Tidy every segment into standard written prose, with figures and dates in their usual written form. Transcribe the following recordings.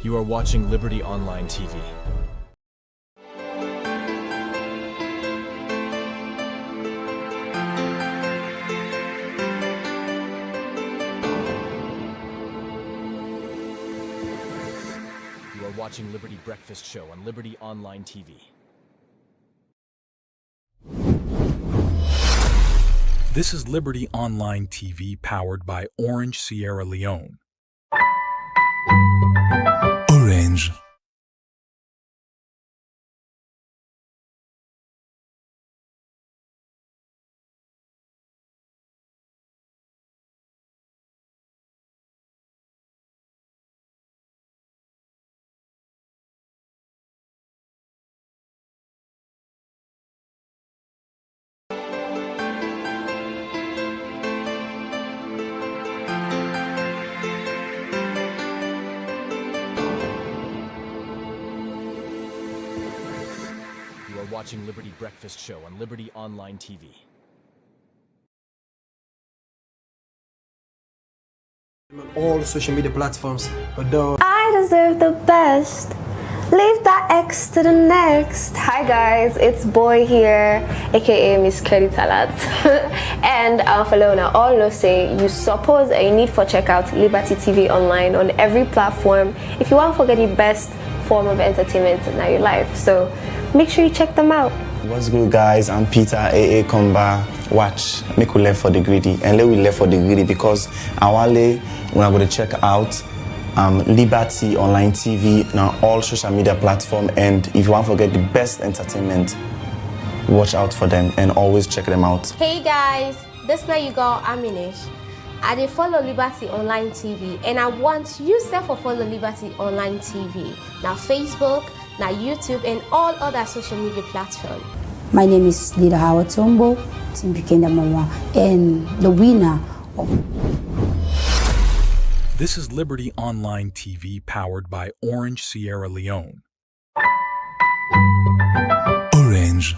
You are watching Liberty Online TV. You are watching Liberty Breakfast Show on Liberty Online TV. This is Liberty Online TV powered by Orange Sierra Leone. Orange. You are watching Liberty Breakfast Show on Liberty Online TV. All social media platforms, although I deserve the best. Leave that X to the next. Hi guys, it's Boy here, aka Miss Kelly Talat. And for Leone, all know say you suppose and you need for check out Liberty TV online on every platform if you want to get the best form of entertainment in your life. So make sure you check them out. What's good, guys? I'm Peter, AA Komba. Watch, make we left for the greedy, and let we left for the greedy because our lay when I'm going to check out Liberty Online TV on all social media platforms. And if you want to get the best entertainment, watch out for them and always check them out. Hey guys, this night you got Aminish. I dey follow Liberty Online TV, and I want you to follow Liberty Online TV. Now Facebook, now YouTube, and all other social media platforms. My name is Leader Howard Tombo, Team Bikenda Mama, and the winner of... This is Liberty Online TV powered by Orange Sierra Leone. Orange.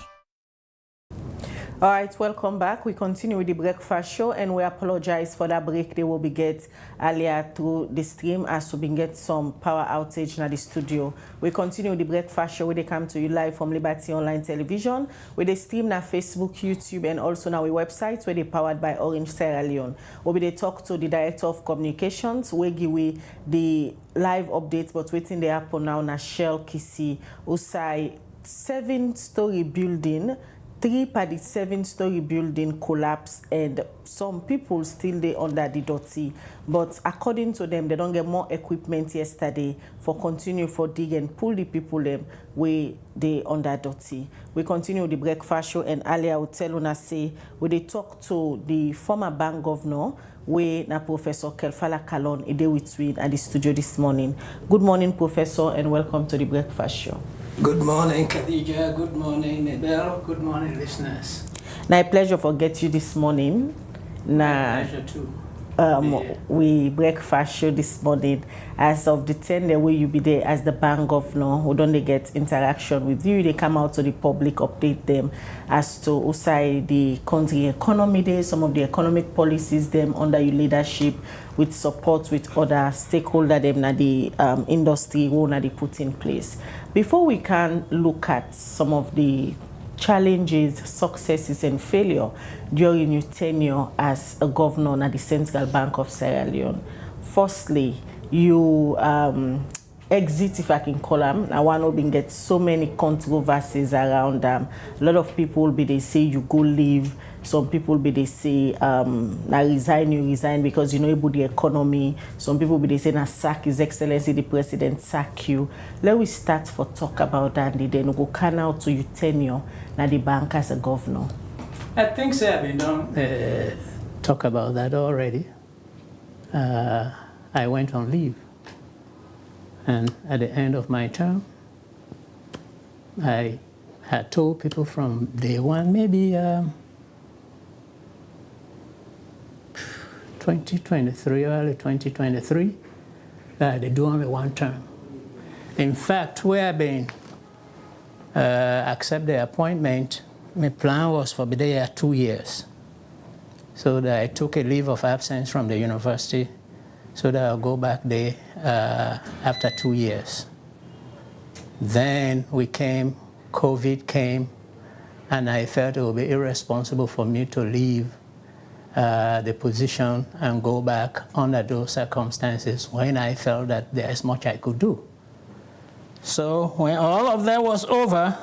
All right, welcome back. We continue with the breakfast show, and we apologize for that break they will be get earlier through the stream as we get some power outage in the studio. We continue with the breakfast show where they come to you live from Liberty Online Television, where they stream na Facebook, YouTube, and also now our website where they powered by Orange Sierra Leone. Where they talk to the Director of Communications, where give we the live updates, but waiting they happen now na Shell Kisi, Usai 7-story building. 3 per the 7-story building collapse, and some people still they under the dirty. But according to them, they don't get more equipment yesterday for continue for dig and pull the people them where they under dirty. We continue the breakfast show, and earlier I would tell una say we they talk to the former bank governor where na Professor Kelfala Kallon a day with we at the studio this morning. Good morning, Professor, and welcome to the breakfast show. Good morning, Khadija. Good morning, Nadal. Good morning, listeners. Now, a pleasure for get you this morning. My pleasure too. We breakfast show this morning. As of the 10 the way you be there as the bank governor, who don't they get interaction with you? They come out to the public, update them as to usai the country economy there, some of the economic policies them under your leadership, with support with other stakeholders them na the industry who na they put in place. Before we can look at some of the challenges, successes, and failure during your tenure as a governor at the Central Bank of Sierra Leone. Firstly, you exit, if I can call them. I want to get so many controversies around them. A lot of people be they say you go leave. Some people be they say na resign, you resign because you know about the economy. Some people be they say na sack His Excellency the President sack you. Let we start for talk about that, and then we go can out to your tenure na the bank as a governor. I think so. I've been talk about that already. I went on leave, and at the end of my term, I had told people from day one, maybe 2023, early 2023, that they do only one term. In fact, where I've been accept the appointment, my plan was for be there 2 years. So that I took a leave of absence from the university so that I'll go back there after 2 years. Then COVID came, and I felt it would be irresponsible for me to leave the position and go back under those circumstances when I felt that there is much I could do. So when all of that was over,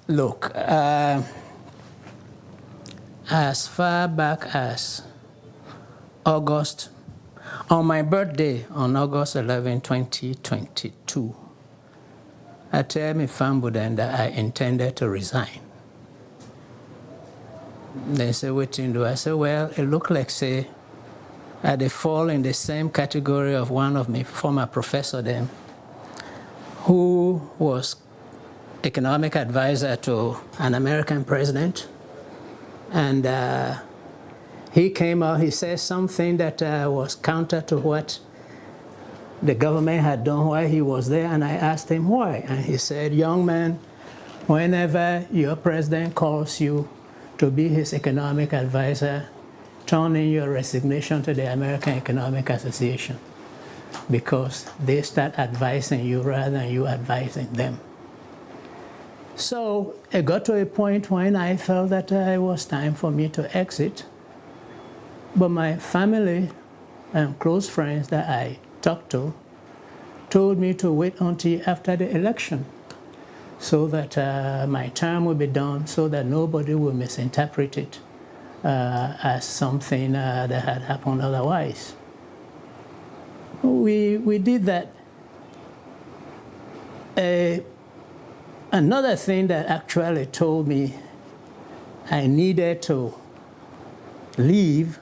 look, as far back as August, on my birthday, on August 11, 2022, I tell my family then that I intended to resign. They say, what do you do? I said, well, it looked like, say, they fall in the same category of one of my former professor then, who was economic advisor to an American president. And he came out, he said something that was counter to what the government had done while he was there, and I asked him why. And he said, young man, whenever your president calls you to be his economic advisor, turn in your resignation to the American Economic Association, because they start advising you rather than you advising them. So it got to a point when I felt that it was time for me to exit. But my family and close friends that I talked to told me to wait until after the election so that my term would be done, so that nobody would misinterpret it as something that had happened otherwise. We did that. Another thing that actually told me I needed to leave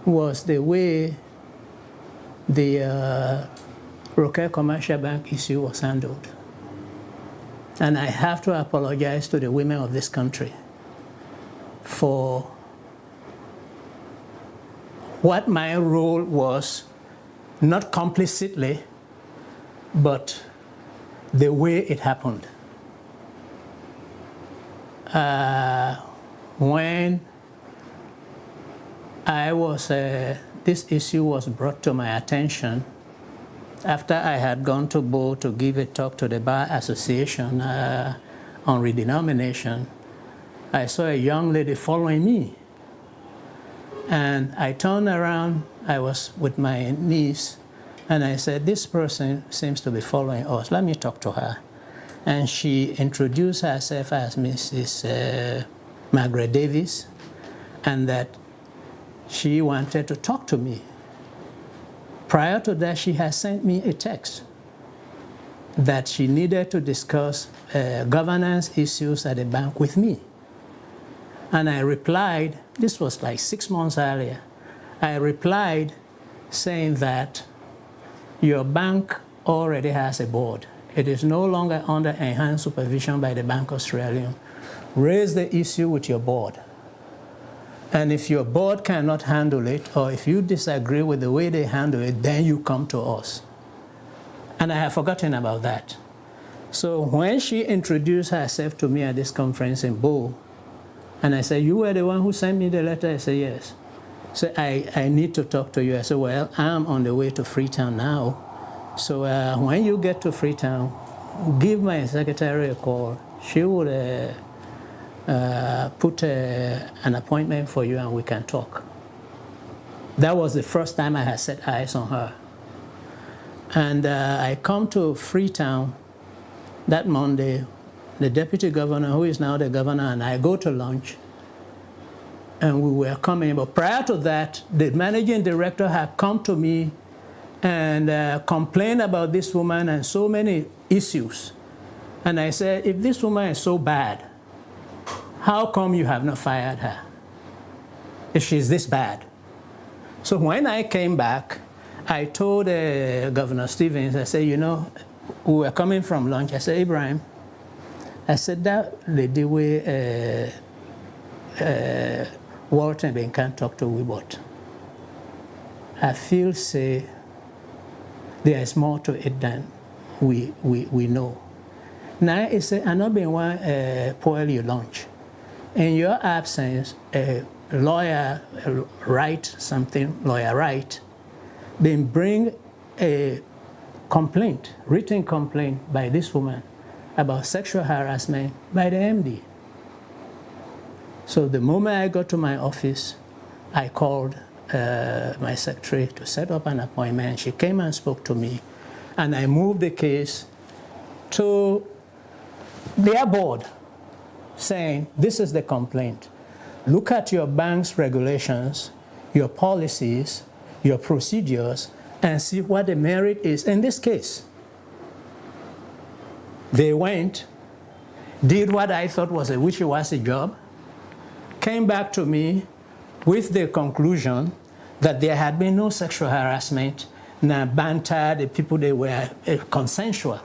was the way the Rokel Commercial Bank issue was handled. And I have to apologize to the women of this country for what my role was, not complicitly, but the way it happened. When I was, this issue was brought to my attention after I had gone to Bo to give a talk to the Bar Association on redenomination. I saw a young lady following me. And I turned around, I was with my niece, and I said, this person seems to be following us. Let me talk to her. And she introduced herself as Mrs. Margaret Davis, and that she wanted to talk to me. Prior to that, she had sent me a text that she needed to discuss governance issues at the bank with me. And I replied, this was like 6 months earlier, I replied saying that your bank already has a board. It is no longer under enhanced supervision by the Bank Australian. Raise the issue with your board. And if your board cannot handle it, or if you disagree with the way they handle it, then you come to us. And I have forgotten about that. So when she introduced herself to me at this conference in Bo, and I said, you were the one who sent me the letter? I said, yes. So I need to talk to you. I said, well, I'm on the way to Freetown now. So when you get to Freetown, give my secretary a call. She would put an appointment for you and we can talk. That was the first time I had set eyes on her. And I come to Freetown that Monday. The deputy governor, who is now the governor, and I go to lunch. And we were coming, but prior to that, the managing director had come to me and complained about this woman and so many issues. And I said, if this woman is so bad, how come you have not fired her? If she's this bad. So when I came back, I told Governor Stevens, I said, you know, we were coming from lunch. I said, Ibrahim, I said, that lady way Walton Ben can't talk to Wibot. I feel say there is more to it than we know. Now it's I'm not being one spoil your lunch. in your absence, a lawyer Wright, then bring a complaint, written complaint by this woman about sexual harassment by the MD. So the moment I got to my office, I called my secretary to set up an appointment. She came and spoke to me, and I moved the case to their board, saying, this is the complaint. Look at your bank's regulations, your policies, your procedures, and see what the merit is in this case. They went, did what I thought was a wishy-washy job, came back to me with the conclusion that there had been no sexual harassment, no banter, the people, they were consensual.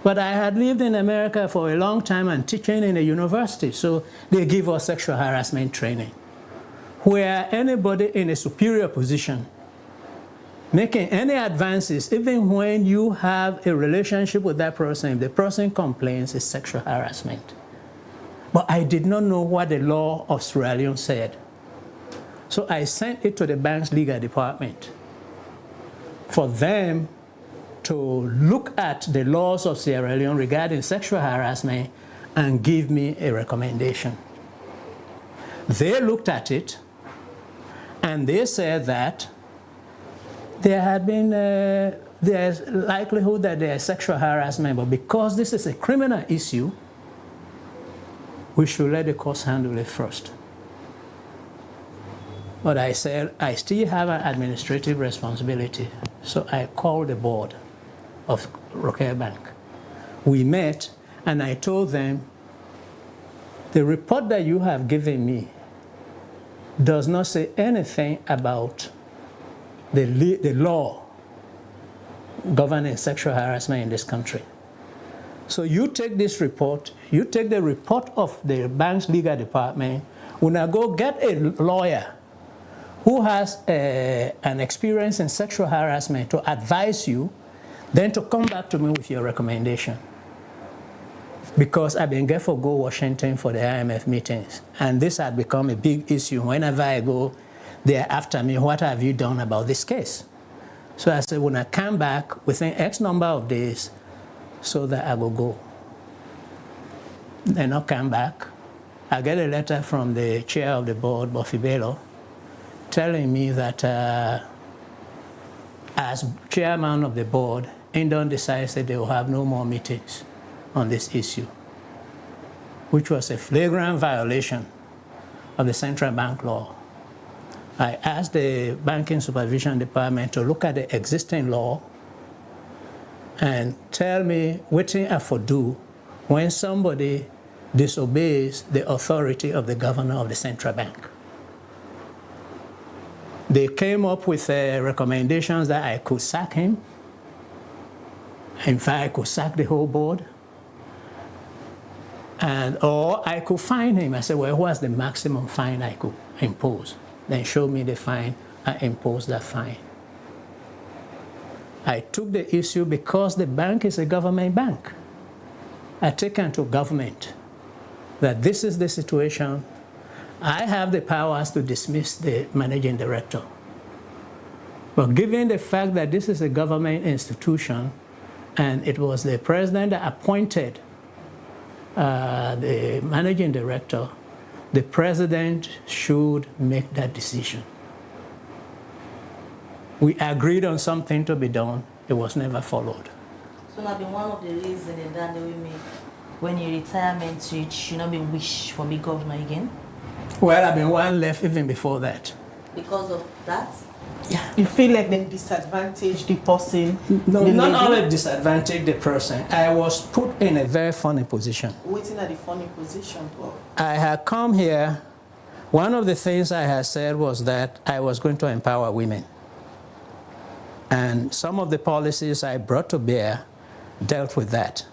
But I had lived in America for a long time and teaching in a university, so they give us sexual harassment training, where anybody in a superior position making any advances, even when you have a relationship with that person, if the person complains, it's sexual harassment. But I did not know what the law of Sierra Leone said. So I sent it to the bank's legal department for them to look at the laws of Sierra Leone regarding sexual harassment and give me a recommendation. They looked at it and they said that there had been, there's likelihood that there is sexual harassment, but because this is a criminal issue, we should let the courts handle it first. But I said, I still have an administrative responsibility. So I called the board of Rokel Bank. We met and I told them, the report that you have given me does not say anything about the law governing sexual harassment in this country. So you take this report, you take the report of the bank's legal department, when I go get a lawyer who has an experience in sexual harassment to advise you, then to come back to me with your recommendation. Because I've been for go Washington for the IMF meetings, and this had become a big issue. Whenever I go, they're after me, what have you done about this case? So I said, when I come back within X number of days, so that I will go. Then I come back. I get a letter from the chair of the board, Buffy Bello, telling me that as chairman of the board, Indon decides that they will have no more meetings on this issue, which was a flagrant violation of the central bank law. I asked the Banking Supervision Department to look at the existing law and tell me what thing I for do when somebody disobeys the authority of the governor of the central bank. They came up with recommendations that I could sack him. In fact, I could sack the whole board. Or I could fine him. I said, well, what's the maximum fine I could impose? Then show me the fine, I imposed that fine. I took the issue because the bank is a government bank. I take it to government that this is the situation. I have the powers to dismiss the managing director. But given the fact that this is a government institution and it was the president that appointed the managing director, the president should make that decision. We agreed on something to be done. It was never followed. So that be one of the reasons that they will make when your retirement age should not be wish for big governor again? Well, I've been one left even before that. Because of that? Yeah. You feel like they disadvantaged the person? No, not only disadvantaged the person. I was put in a very funny position. Waiting at the funny position. I had come here. One of the things I had said was that I was going to empower women. And some of the policies I brought to bear dealt with that.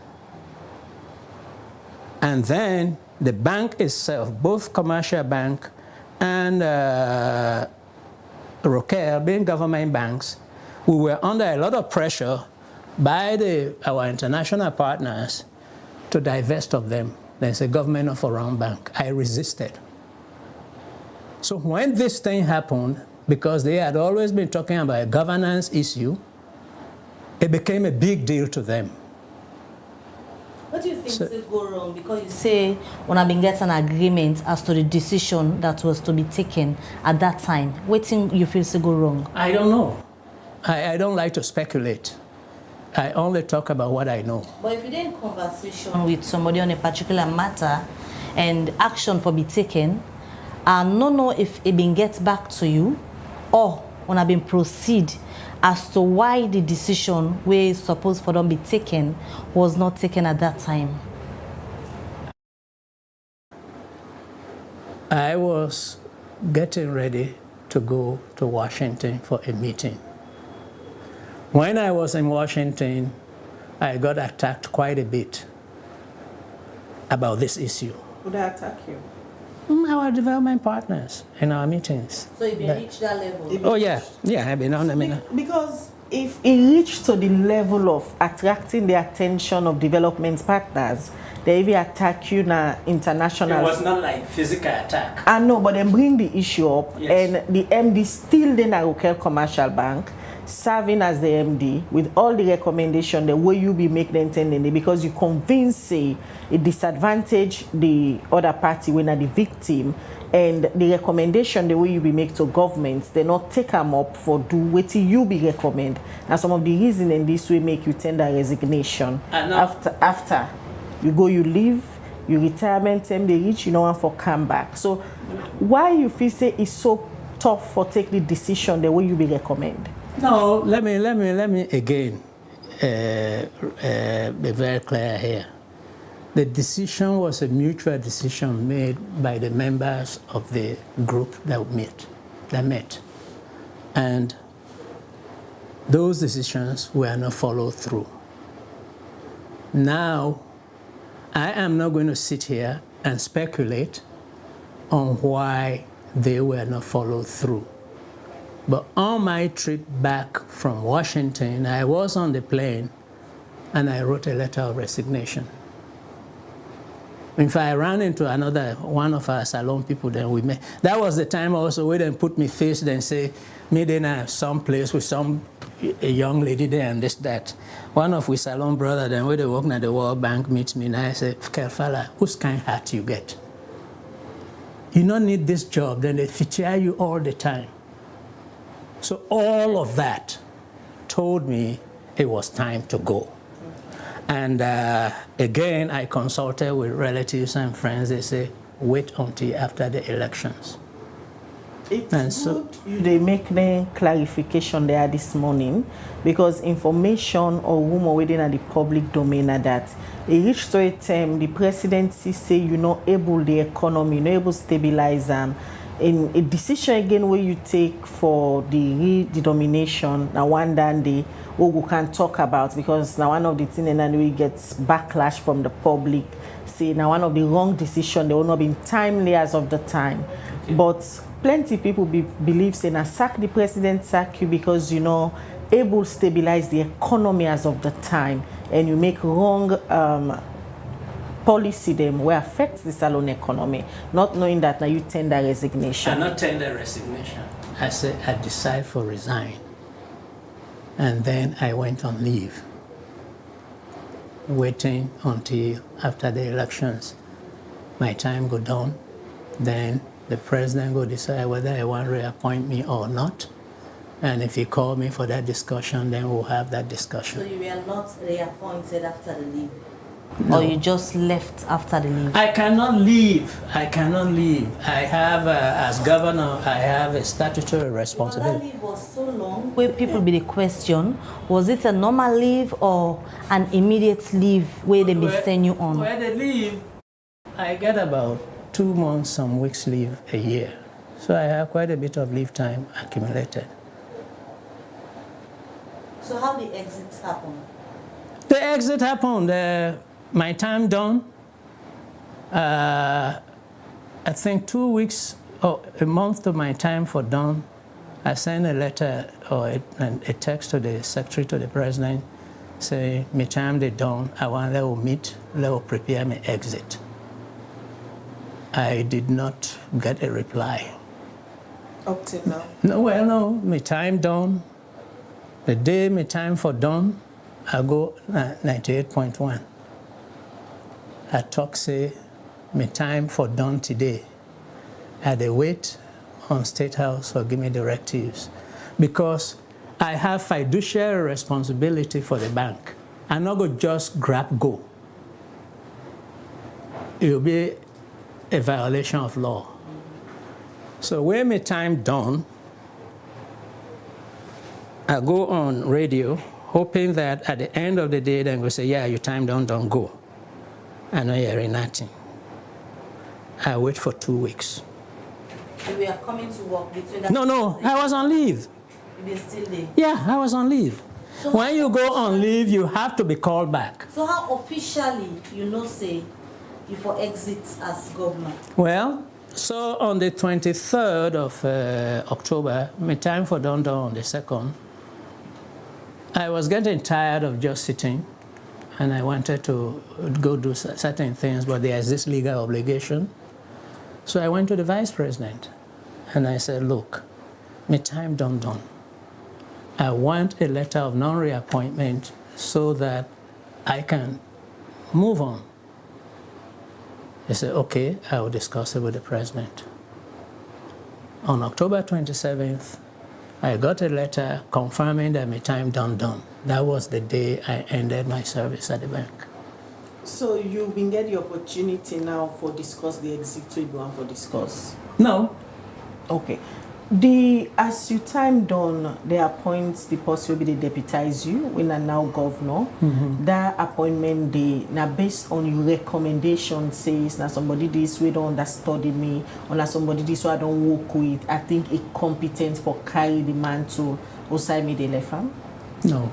And then the bank itself, both commercial bank and Rokel, being government banks, we were under a lot of pressure by our international partners to divest of them There's a government of a run bank. I resisted. So when this thing happened, because they had always been talking about a governance issue, it became a big deal to them. What do you think will go wrong? Because you say when I've been getting an agreement as to the decision that was to be taken at that time, what thing you feel to go wrong? I don't know. I don't like to speculate. I only talk about what I know. But if you're in conversation with somebody on a particular matter and action for be taken, I don't know if it been get back to you or when I've been proceed as to why the decision where supposed for them be taken was not taken at that time. I was getting ready to go to Washington for a meeting. When I was in Washington, I got attacked quite a bit about this issue. Who did attack you? Our development partners in our meetings. So you've been reached that level? Oh yeah, I've been on them. Because if it reached to the level of attracting the attention of development partners, they even attack you na international. It was not like physical attack. I know, but then bring the issue up, yes. And the MD still in a Rokel Commercial Bank, serving as the MD with all the recommendation the way you be make the intended because you convince say it disadvantage the other party when are the victim, and the recommendation the way you be make to governments they not take them up for do what you be recommend, and some of the reason in this way make you tender resignation after you go, you leave, you retirement time they reach, you know, and for come back. So why you feel say it's so tough for take the decision the way you be recommend? No, let me again be very clear here. The decision was a mutual decision made by the members of the group that met. And those decisions were not followed through. Now, I am not going to sit here and speculate on why they were not followed through. But on my trip back from Washington, I was on the plane and I wrote a letter of resignation. In fact, I ran into one of our salon people, then we met. That was the time also where they put me face, then say, me then some place with a young lady there and this, that. One of we salon brother, then where they work at the World Bank meets me and I say, Kelfala, whose kind hat you get? You don't need this job, then they feature you all the time. So all of that told me it was time to go. And again, I consulted with relatives and friends. They say, wait until after the elections. It's good they make the clarification there this morning, because information or rumor within the public domain are that it reached to a time the presidency say you're not able the economy, you're not able to stabilize them. In a decision again where you take for the redenomination, now one day we can talk about, because now one of the things and we get backlash from the public, say now one of the wrong decision they will not be timely as of the time. Okay. But plenty people believe say now sack the president, sack you because you know able to stabilize the economy as of the time, and you make wrong policy them will affect the salon economy, not knowing that now you tender resignation. I not tender resignation. I said I decide for resign. And then I went on leave, waiting until after the elections. My time go down, then the president go decide whether he want to reappoint me or not. And if he call me for that discussion, then we'll have that discussion. So you were not reappointed after the leave? No. Or you just left after the leave? I cannot leave. I have, as governor, I have a statutory responsibility. That leave was so long, where people be the question, was it a normal leave or an immediate leave where they be send you on? Where they leave, I get about 2 months, some weeks leave a year. So I have quite a bit of leave time accumulated. So how the exit happen? The exit happened. My time done. I think 2 weeks or a month to my time for done. I sent a letter or a text to the secretary to the president, say my time they done. I want let meet, let prepare my exit. I did not get a reply. Up till now? No, my time done. The day my time for done, I go 98.1. I talk say, my time for done today. I dey wait on State House for give me directives because I have fiduciary responsibility for the bank. I'm not going to just grab go. It will be a violation of law. So when my time done, I go on radio hoping that at the end of the day, then go say, yeah, your time done, don't go. I know you're in nothing. I wait for 2 weeks. And we are coming to work between that. No, I was on leave. You've been still there. Yeah, I was on leave. So when you go on leave, you have to be called back. So how officially say you for exit as governor? Well, so on the 23rd of October, my time for done on the 2nd, I was getting tired of just sitting, and I wanted to go do certain things, but there's this legal obligation. So I went to the vice president, and I said, look, my time done. I want a letter of non-reappointment so that I can move on. He said, okay, I will discuss it with the president. On October 27th, I got a letter confirming that my time done. That was the day I ended my service at the bank. So you've been getting the opportunity now for discuss the exit we want for discuss? No. Okay. As you time done, they appoint the person will be they deputize you when are now governor. Mm-hmm. That appointment day now based on your recommendation says now somebody this way don't understudy me or now somebody this way I don't work with. I think it competent for carry the man to outside me the left hand. No.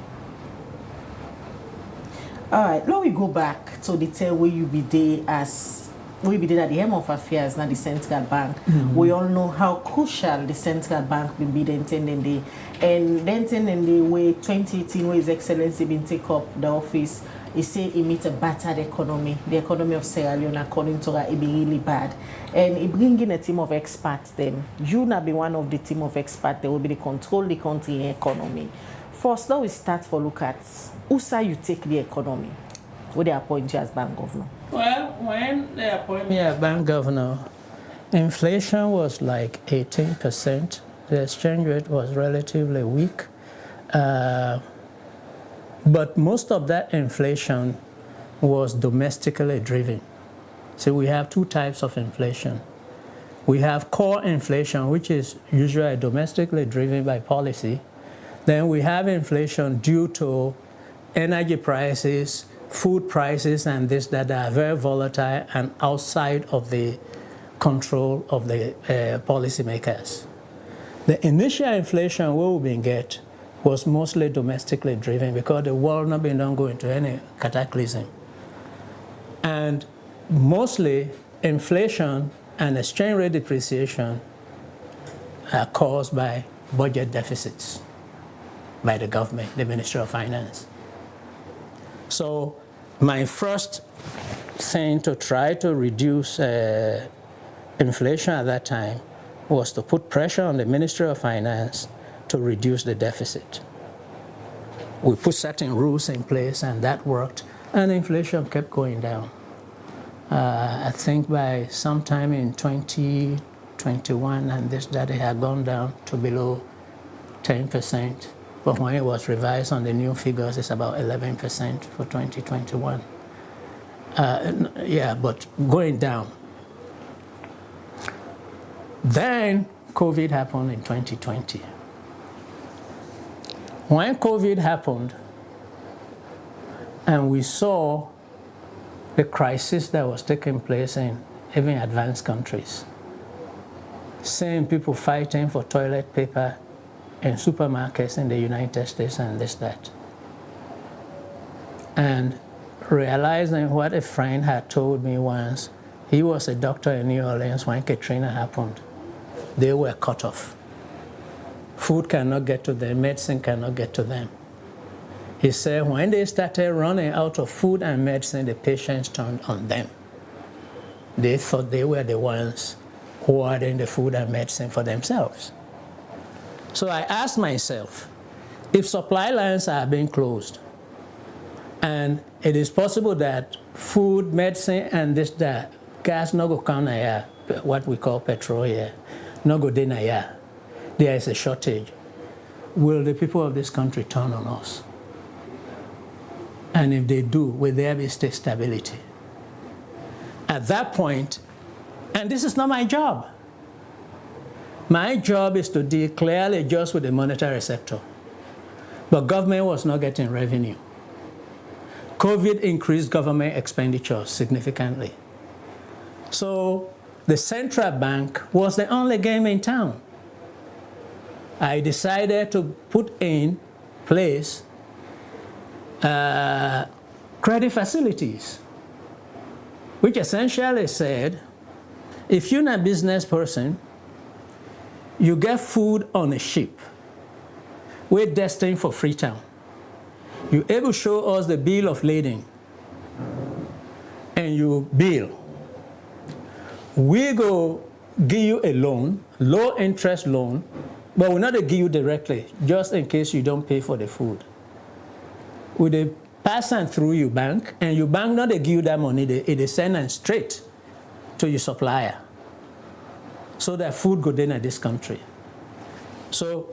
All right, now we go back to the tell where you be there as we be there at the helm of affairs now the central bank. Mm-hmm. We all know how crucial the central bank will be the intending day. And the intending day way 2018 where His Excellency been take up the office, he say he meet a battered economy. The economy of Sierra Leone according to her it be really bad. And he bring in a team of experts then. You now be one of the team of experts that will be the control the country economy. First, now we start for look at who say you take the economy. Would they appoint you as bank governor? Well, when they appoint me as bank governor, inflation was like 18%. The exchange rate was relatively weak. But most of that inflation was domestically driven. So we have two types of inflation. We have core inflation, which is usually domestically driven by policy. Then we have inflation due to energy prices, food prices, and this that are very volatile and outside of the control of the policymakers. The initial inflation we will get was mostly domestically driven because the world not been done go into any cataclysm. And mostly inflation and exchange rate depreciation are caused by budget deficits by the government, the Ministry of Finance. So my first thing to try to reduce inflation at that time was to put pressure on the Ministry of Finance to reduce the deficit. We put certain rules in place and that worked, and inflation kept going down. I think by sometime in 2021 and that it had gone down to below 10%. But when it was revised on the new figures, it's about 11% for 2021. But going down. Then COVID happened in 2020. When COVID happened, and we saw the crisis that was taking place in even advanced countries, seeing people fighting for toilet paper in supermarkets in the United States and that. And realizing what a friend had told me once, he was a doctor in New Orleans when Katrina happened. They were cut off. Food cannot get to them, medicine cannot get to them. He said when they started running out of food and medicine, the patients turned on them. they thought they were the ones hoarding the food and medicine for themselves. So I asked myself, if supply lines are being closed, and it is possible that food, medicine, and that gas no go come here, what we call petrol here, no go dey here, there is a shortage, will the people of this country turn on us? And if they do, will there be state stability? At that point, and this is not my job. My job is to deal clearly just with the monetary sector. But government was not getting revenue. COVID increased government expenditures significantly. So the central bank was the only game in town. I decided to put in place credit facilities, which essentially said, if you're not a business person, you get food on a ship. We're destined for Freetown. You're able to show us the bill of lading, and you bill. We go give you a loan, low interest loan, but we're not going to give you directly, just in case you don't pay for the food. We pass on through your bank, and your bank not give you that money, they send it straight to your supplier, so that food go in this country. So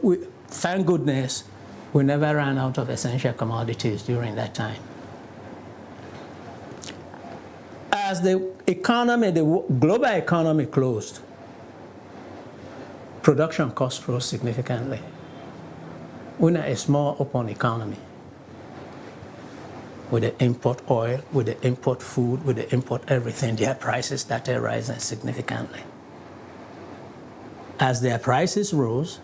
thank goodness we never ran out of essential commodities during that time. As the economy, the global economy closed, production costs rose significantly. We're not a small open economy. With the import oil, with the import food, with the import everything, their prices started rising significantly. As their prices rose,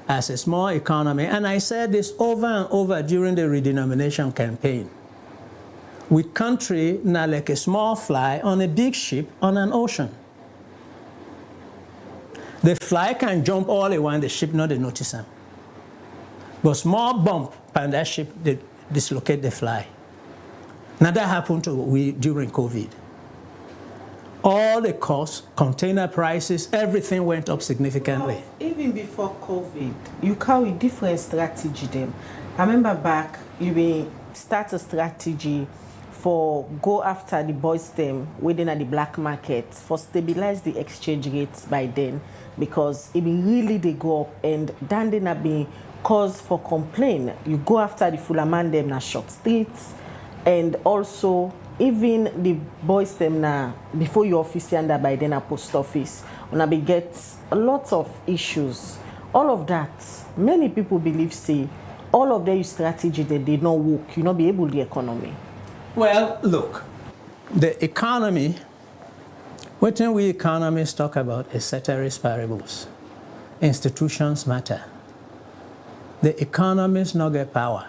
as a small economy, and I said this over and over during the redenomination campaign, we country now like a small fly on a big ship on an ocean. The fly can jump all the way, the ship not notice them. But small bump on that ship, they dislocate the fly. Now that happened to we during COVID. All the costs, container prices, everything went up significantly. Well, even before COVID, you carry different strategy them. I remember back, you start a strategy for go after the boys them within the black market, for stabilize the exchange rates by then, because it really they go up, and then they not be cause for complaint. You go after the full man them na short streets, and also even the boys them now before your office under by then a post office, when I be get a lot of issues. All of that, many people believe say all of their strategy that they not work, you not be able the economy. Well, look, the economy, what we economists talk about is ceteris paribus. Institutions matter. The economists not get power.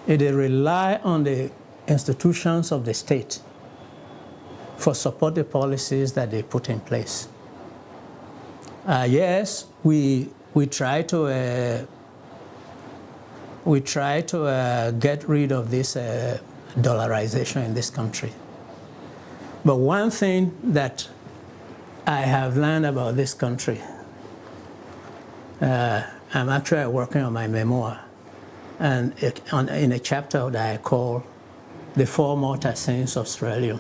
They rely on the institutions of the state for support the policies that they put in place. Yes, we try to get rid of this dollarization in this country. But one thing that I have learned about this country, I'm actually working on my memoir, and in a chapter that I call The Four Mortal Sins of Australia,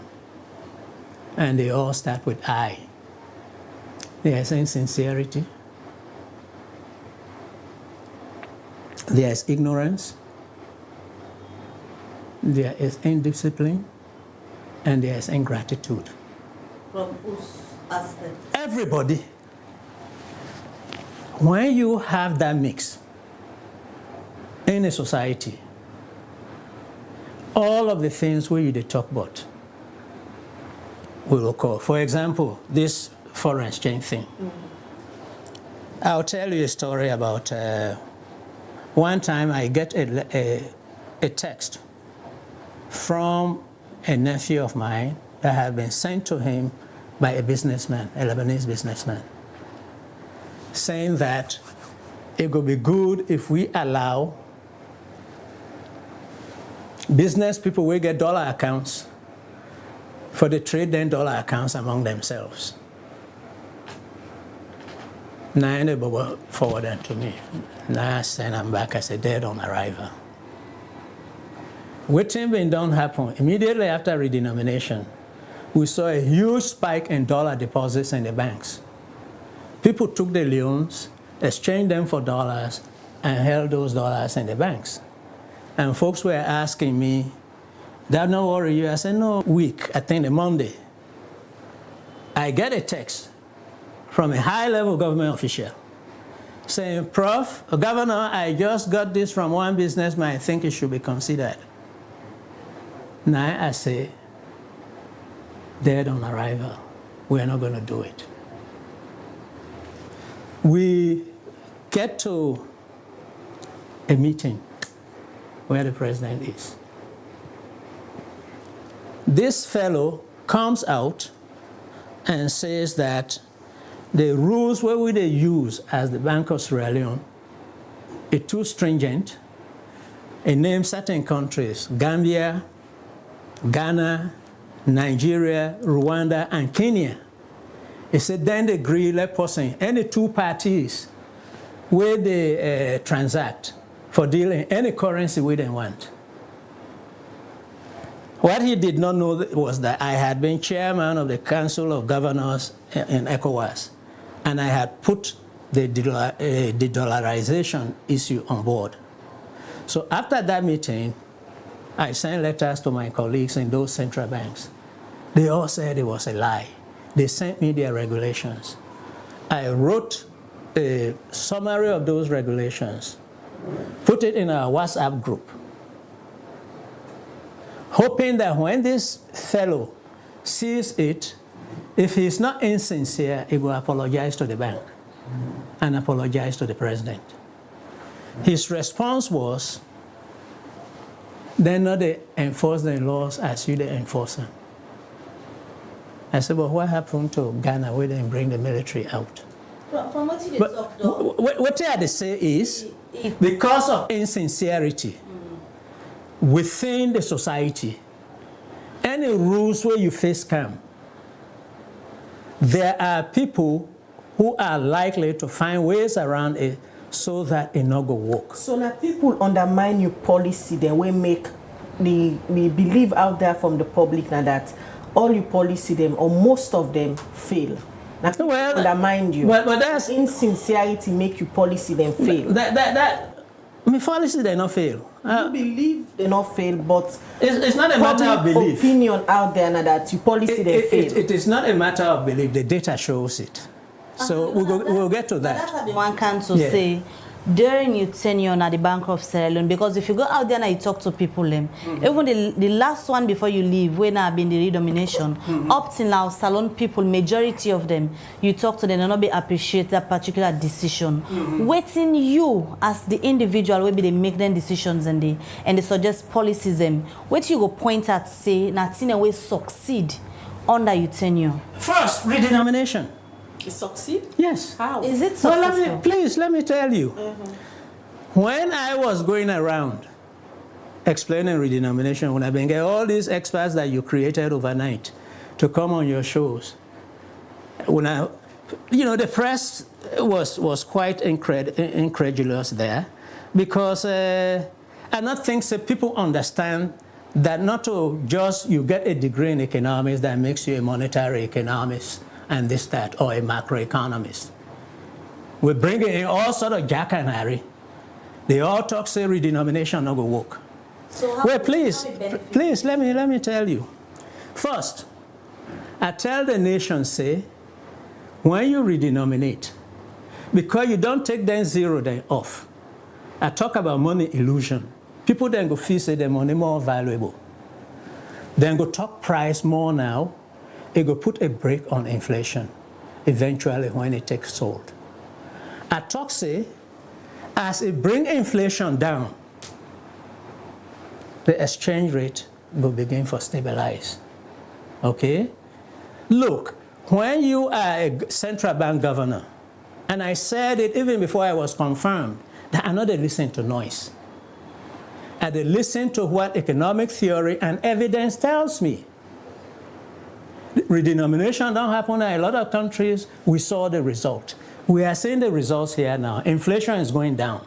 and they all start with I. There's insincerity, there's ignorance, there is indiscipline, and there's ingratitude. From whose aspect? Everybody. When you have that mix in a society, all of the things where you talk about will occur. For example, this foreign exchange thing. I'll tell you a story about one time I get a text from a nephew of mine that had been sent to him by a businessman, a Lebanese businessman, saying that it would be good if we allow business people will get dollar accounts for the trade then dollar accounts among themselves. Now they will forward them to me. Now I send them back as a dead on arrival. What's been done happen immediately after redenomination. We saw a huge spike in dollar deposits in the banks. People took the loans, exchanged them for dollars, and held those dollars in the banks. And folks were asking me, "That not worry you?" I said, "No, week, I think the Monday, I get a text from a high-level government official saying, Prof, Governor, I just got this from one businessman, I think it should be considered." Now I say, dead on arrival, we're not going to do it. We get to a meeting where the president is. This fellow comes out and says that the rules where we use as the Bank of Sierra Leone are too stringent. It names certain countries, Gambia, Ghana, Nigeria, Rwanda, and Kenya. He said then they agree, let person, any two parties where they transact for dealing any currency we didn't want. What he did not know was that I had been chairman of the Council of Governors in ECOWAS, and I had put the de-dollarization issue on board. So after that meeting, I sent letters to my colleagues in those central banks. They all said it was a lie. They sent me their regulations. I wrote a summary of those regulations, put it in a WhatsApp group, hoping that when this fellow sees it, if he's not insincere, he will apologize to the bank and apologize to the president. His response was, "They're not they enforce the laws as you they enforce them." I said, "But what happened to Ghana where they bring the military out?" Well, from what you talk though, what they say is, because of insincerity within the society, any rules where you face scam, there are people who are likely to find ways around it so that it not go work. So now people undermine your policy, then we make the believe out there from the public now that all your policy them or most of them fail. Now people undermine you. But that's insincerity make your policy them fail. My policy they not fail. You believe they not fail, but it's not a matter of belief. Opinion out there now that your policy they fail. It is not a matter of belief. The data shows it. So we'll get to that. That's what one can to say during your tenure at the Bank of Sierra Leone, because if you go out there and you talk to people, even the last one before you leave, when I've been the redenomination, up till now, salon people, majority of them, you talk to them and not be appreciate that particular decision. Waiting you as the individual, maybe they make them decisions and they suggest policies them. Wait you go point at say, nothing way succeed under your tenure. First, redenomination. It succeed? Yes. How? Is it successful? Well, let me tell you. When I was going around explaining redenomination, when I've been getting all these experts that you created overnight to come on your shows, when the press was quite incredulous there, because I don't think that people understand that not to just you get a degree in economics that makes you a monetary economist and this, that, or a macroeconomist. We're bringing in all sort of Jack and Harry. They all talk, say, redenomination not go work. So well, please, let me tell you. First, I tell the nation, say, when you redenominate, because you don't take then zero then off. I talk about money illusion. People then go feel say their money more valuable. Then go talk price more now. It will put a brake on inflation eventually when it takes hold. I talk say, as it bring inflation down, the exchange rate will begin to stabilize. Okay? Look, when you are a central bank governor, and I said it even before I was confirmed, that I know they listen to noise. And they listen to what economic theory and evidence tells me. redenomination don't happen in a lot of countries, we saw the result. We are seeing the results here now. Inflation is going down.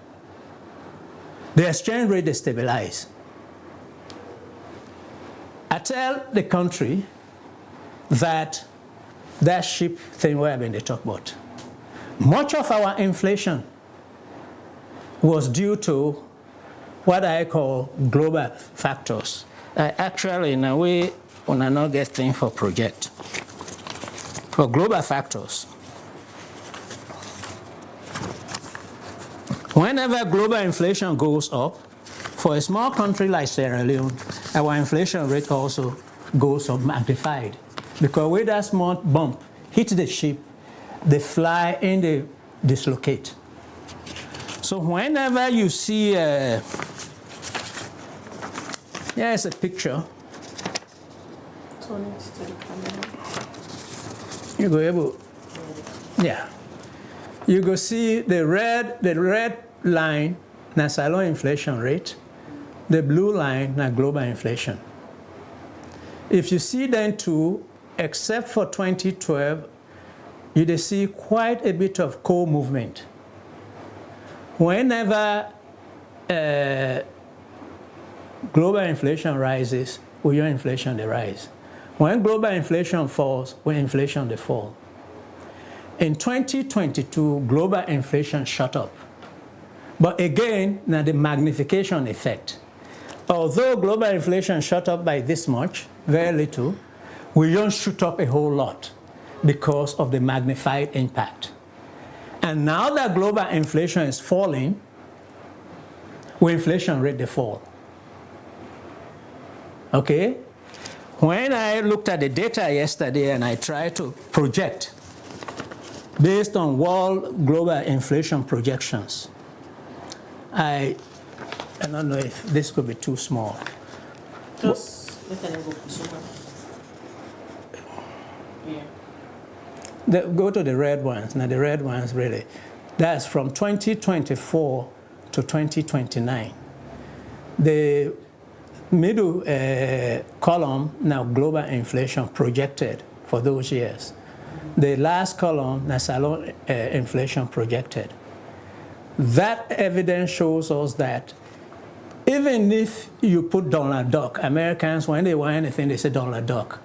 The exchange rate is stabilized. I tell the country that ship thing where I've been talking about. Much of our inflation was due to what I call global factors. Actually, in a way, when I not get things for project. For global factors. Whenever global inflation goes up, for a small country like Sierra Leone, our inflation rate also goes up magnified. Because with that small bump hit the ship, they fly and they dislocate. So whenever you see, here's a picture. Turn it to the camera. You go able, yeah. You go see the red line, na Salon inflation rate. The blue line, na global inflation. If you see them two, except for 2012, you see quite a bit of co-movement. Whenever global inflation rises, your inflation they rise. When global inflation falls, when inflation they fall. In 2022, global inflation shot up. But again, now the magnification effect. Although global inflation shot up by this much, very little, we don't shoot up a whole lot because of the magnified impact. And now that global inflation is falling, our inflation rate they fall. Okay? When I looked at the data yesterday and I tried to project based on world global inflation projections, I don't know if this could be too small. Just let them go for so Yeah. Go to the red ones. Now the red ones really, that's from 2024 to 2029. The middle column, now global inflation projected for those years. The last column, now Salon inflation projected. That evidence shows us that even if you put Donald Duck, Americans, when they want anything, they say Donald Duck.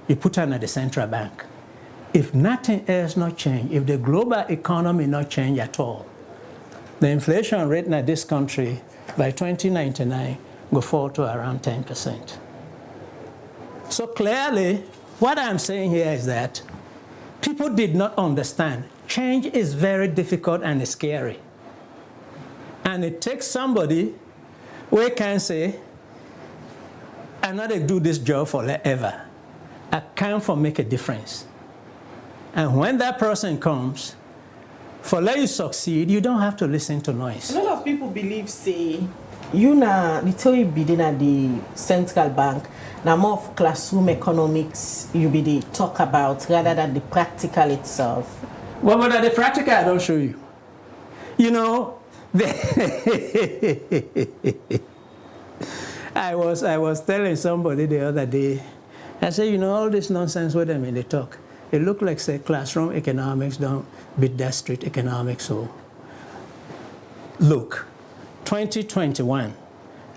You put it at the central bank. If nothing else not change, if the global economy not change at all, the inflation rate in this country by 2099 will fall to around 10%. So clearly, what I'm saying here is that people did not understand. Change is very difficult and scary. And it takes somebody who can say, I'm not going to do this job forever. I can't make a difference. And when that person comes, for let you succeed, you don't have to listen to noise. A lot of people believe, say, you na the theory be at the central bank, now more of classroom economics you be the talk about rather than the practical itself. Well, but the practical I don't show you. You know, I was telling somebody the other day, I said, you know, all this nonsense with them in the talk. It looked like, say, classroom economics don't beat that street economics. So, look, 2021,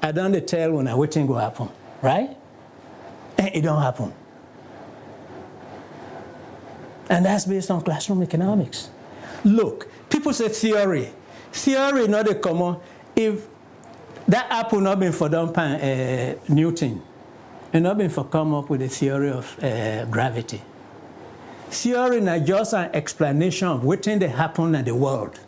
I don't tell when I waiting go happen, right? And it don't happen. And that's based on classroom economics. Look, people say theory. Theory not a common. If that apple not been for Newton, and not been for come up with the theory of gravity. Theory is just an explanation of what things that happen in the world.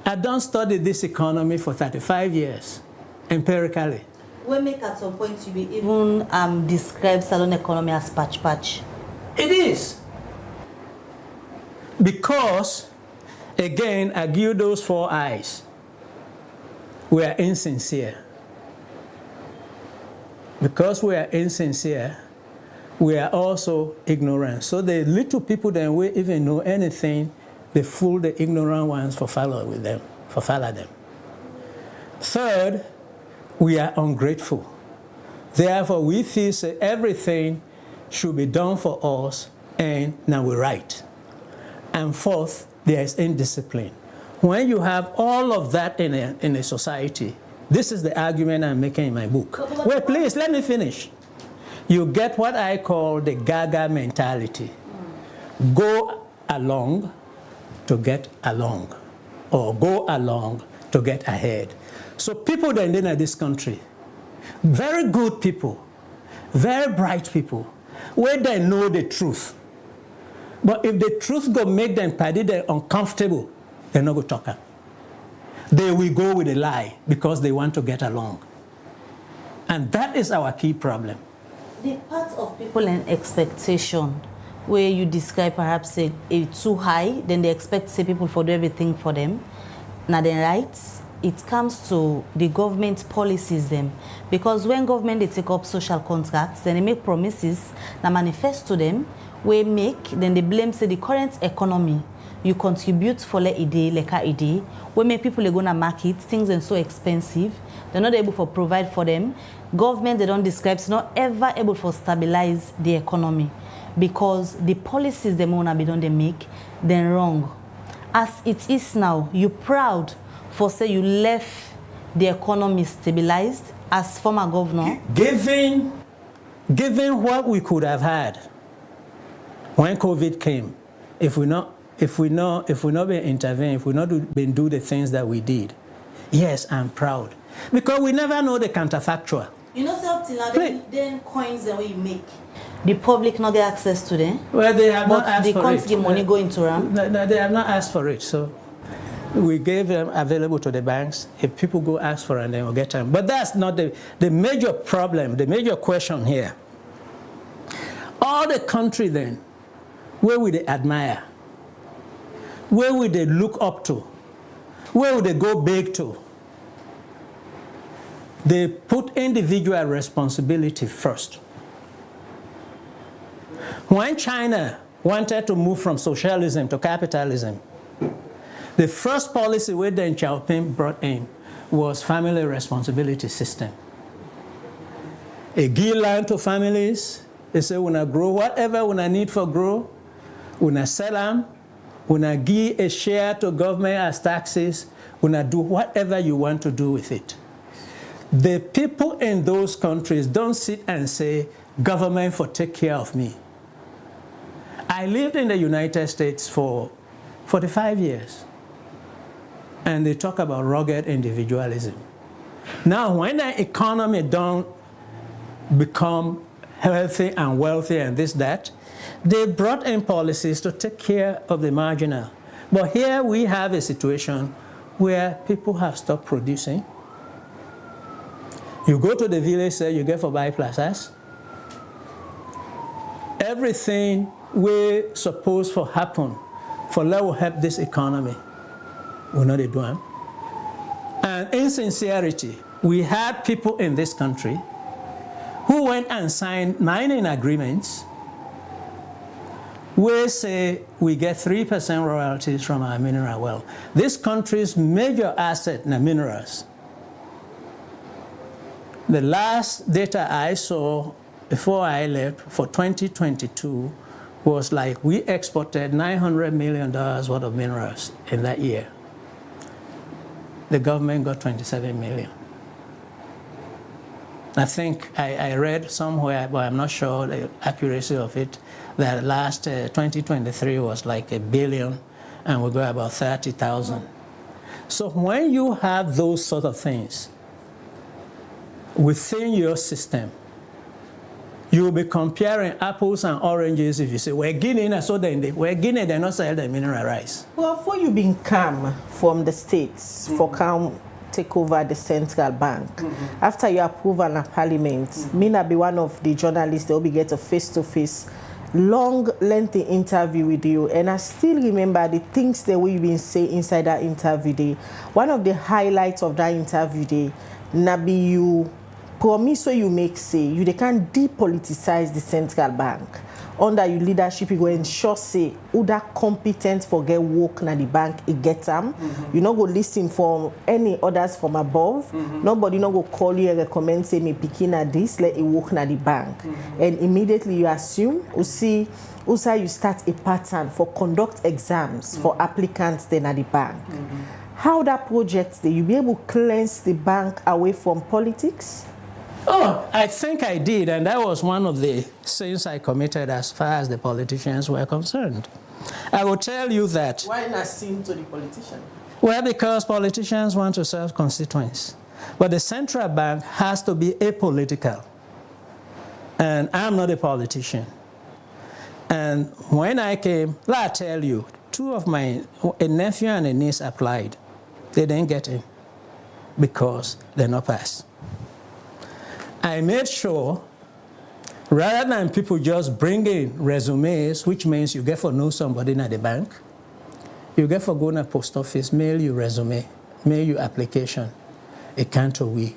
I don't study this economy for 35 years, empirically. We make at some point you be even describe Salon economy as patch. It is. Because, again, I give those 4 eyes. We are insincere. Because we are insincere, we are also ignorant. So the little people that we even know anything, they fool the ignorant ones for follow them. Third, we are ungrateful. Therefore, we feel everything should be done for us, and now we're right. And fourth, there is indiscipline. When you have all of that in a society, this is the argument I'm making in my book. Wait, please, let me finish. You get what I call the Gaga mentality. Go along to get along, or go along to get ahead. So people that are in this country, very good people, very bright people, where they know the truth. But if the truth go make them party, they're uncomfortable, they're not going to talk. They will go with a lie because they want to get along. And that is our key problem. The part of people and expectation, where you describe perhaps a too high, then they expect say people for do everything for them. Now then right, it comes to the government policies them. Because when government they take up social contracts, then they make promises that manifest to them, then they blame say the current economy, you contribute for like a day, where make people are gonna market, things are so expensive, they're not able to provide for them. Government they don't describe, it's not ever able to stabilize the economy because the policies they wanna be done they make, then wrong. As it is now, you proud for say you left the economy stabilized as former governor. Given what we could have had when COVID came, if we not been intervene, if we not been do the things that we did, yes, I'm proud. Because we never know the counterfactual. You know something like then coins that we make. The public not get access to them. Well, they have not asked for it. They can't give money going to them. No, they have not asked for it. So we gave them available to the banks. If people go ask for it, they will get them. But that's not the major problem, the major question here. All the country then, where would they admire? Where would they look up to? Where would they go big to? They put individual responsibility first. When China wanted to move from socialism to capitalism, the first policy where Deng Xiaoping brought in was family responsibility system. They give land to families. They say, when I grow whatever when I need for grow, when I sell them, when I give a share to government as taxes, when I do whatever you want to do with it. The people in those countries don't sit and say, government for take care of me. I lived in the United States for 45 years. And they talk about rugged individualism. Now, when the economy don't become healthy and wealthy and this, that, they brought in policies to take care of the marginal. But here we have a situation where people have stopped producing. You go to the village, say you get for buy plazas. Everything we supposed to happen for that will help this economy. We know they do them. And insincerity, we had people in this country who went and signed mining agreements where say we get 3% royalties from our mineral wealth. This country's major asset in the minerals. The last data I saw before I left for 2022 was like we exported $900 million worth of minerals in that year. The government got 27 million. I think I read somewhere, but I'm not sure the accuracy of it, that last 2023 was like $1 billion, and we got about 30,000. So when you have those sort of things within your system, you will be comparing apples and oranges if you say, we're Guinea, so we're Guinea, they're not selling the mineral rice. Well, for you being calm from the states, for calm take over the central bank, after your approval in parliament, me not be one of the journalists that will be get a face-to-face, long, lengthy interview with you, and I still remember the things that we've been saying inside that interview day. One of the highlights of that interview day, Nabi, you promise what you make say, they can't depoliticize the central bank. under your leadership, you go ensure say who that competent for get work na the bank, it get them. You not go listen from any others from above. Nobody not go call you and recommend say me picking at this, let it work na the bank. And immediately you assume, you see, also you start a pattern for conduct exams for applicants then at the bank. How that project, you be able to cleanse the bank away from politics? Oh, I think I did, and that was one of the sins I committed as far as the politicians were concerned. I will tell you that. Why not sin to the politician? Well, because politicians want to serve constituents. But the central bank has to be apolitical. And I'm not a politician. And when I came, I tell you, two of my, a nephew and a niece applied. They didn't get in because they're not passed. I made sure, rather than people just bring in resumes, which means you get for know somebody at the bank, you get for go to the post office, mail your resume, mail your application, it can't we.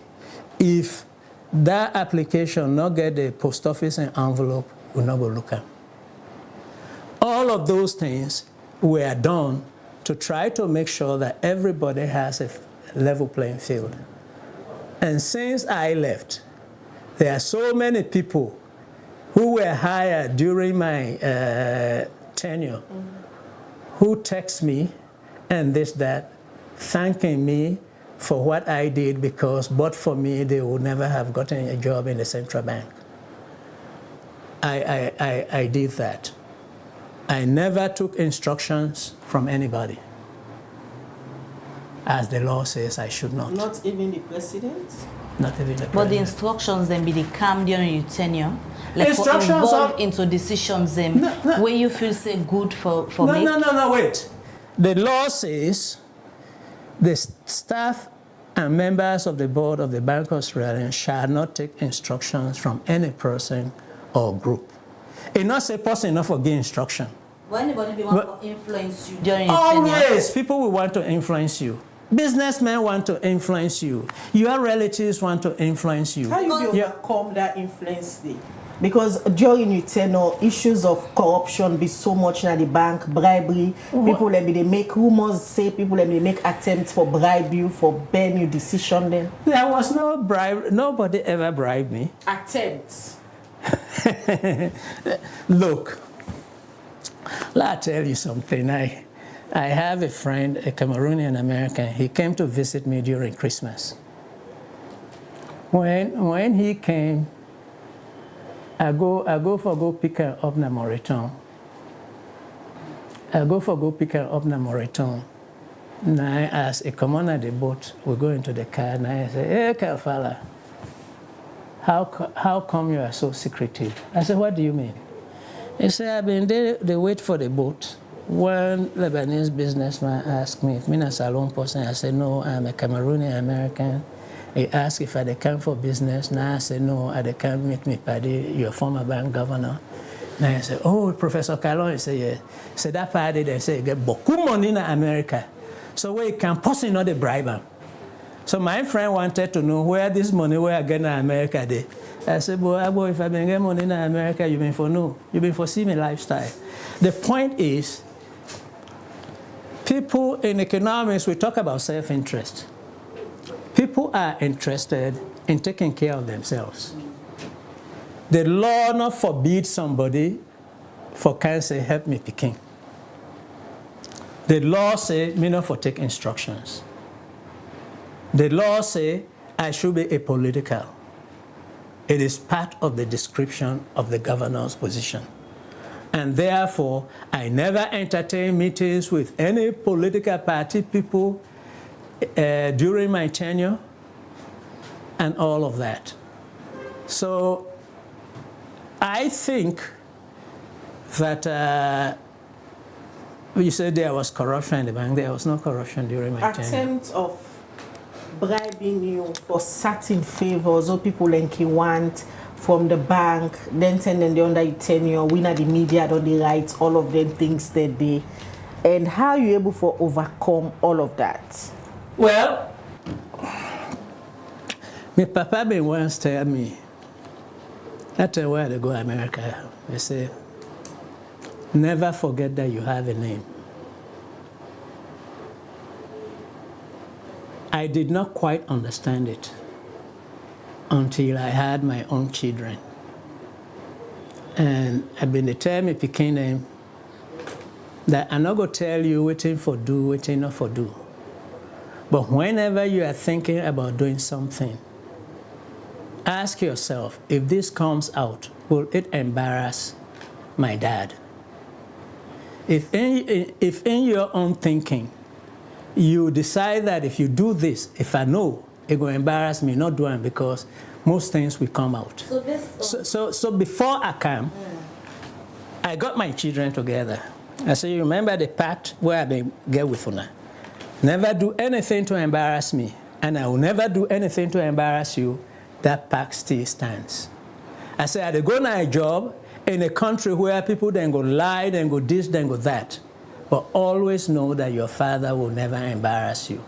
If that application not get the post office and envelope, we'll not go look at. All of those things were done to try to make sure that everybody has a level playing field. And since I left, there are so many people who were hired during my tenure who text me and this, that, thanking me for what I did because but for me, they would never have gotten a job in the central bank. I did that. I never took instructions from anybody, as the law says I should not. Not even the president? Not even the president. But the instructions then be the calm during your tenure? Like Instructions for involved are, into decisions then where you feel say good for me? No, wait. The law says the staff and members of the board of the Bank of Australia shall not take instructions from any person or group. It not say person enough for give instruction. Will anybody be want to influence you during your tenure? Always, people will want to influence you. Businessmen want to influence you. Your relatives want to influence you. How you overcome that influence day? Because during your tenure, issues of corruption be so much in the bank, bribery, people let me they make rumors, say people let me make attempts for bribe you, for ban your decision then. There was no bribe, nobody ever bribed me. Attempts. Look, let me tell you something. I have a friend, a Cameroonian American. He came to visit me during Christmas. When he came, I go pick her up in Moriton. Now I ask, I come on at the boat, we go into the car, and I say, hey, Kelfala, how come you are so secretive? I said, what do you mean? He said, I've been there, they wait for the boat. One Lebanese businessman asked me if I'm a salon person. I said, no, I'm a Cameroonian American. He asked if I come for business. Now I said, no, I can't meet me party, your former bank governor. Now I said, oh, Professor Kallon. He said, yeah. He said, that party, they say, you get beaucoup money in America. So where you can possibly not a bribe him. So my friend wanted to know where this money where I get in America dey. I said, boy, if I been get money in America, you been for no. You been for see me lifestyle. The point is, people in economics, we talk about self-interest. People are interested in taking care of themselves. The law not forbid somebody for cancer, help me picking. The law say me not for take instructions. The law say I should be apolitical. It is part of the description of the governor's position. And therefore, I never entertain meetings with any political party people during my tenure and all of that. So I think that you said there was corruption in the bank. There was no corruption during my tenure. Attempt of bribing you for certain favors or people like you want from the bank, then send them under your tenure, we know the media, don't the rights, all of them things that they, and how you able to overcome all of that? Well, my papa been once tell me, I tell where to go to America. They say, never forget that you have a name. I did not quite understand it until I had my own children. And I've been to tell me picking them that I'm not going to tell you waiting for do, waiting not for do. But whenever you are thinking about doing something, ask yourself, if this comes out, will it embarrass my dad? If in your own thinking, you decide that if you do this, if I know it will embarrass me, not doing it, because most things will come out. So before I come, I got my children together. I said, you remember the pact where I been get with Una? Never do anything to embarrass me, and I will never do anything to embarrass you. That pact still stands. I said, I go to a job in a country where people then go lie, then go this, then go that. But always know that your father will never embarrass you.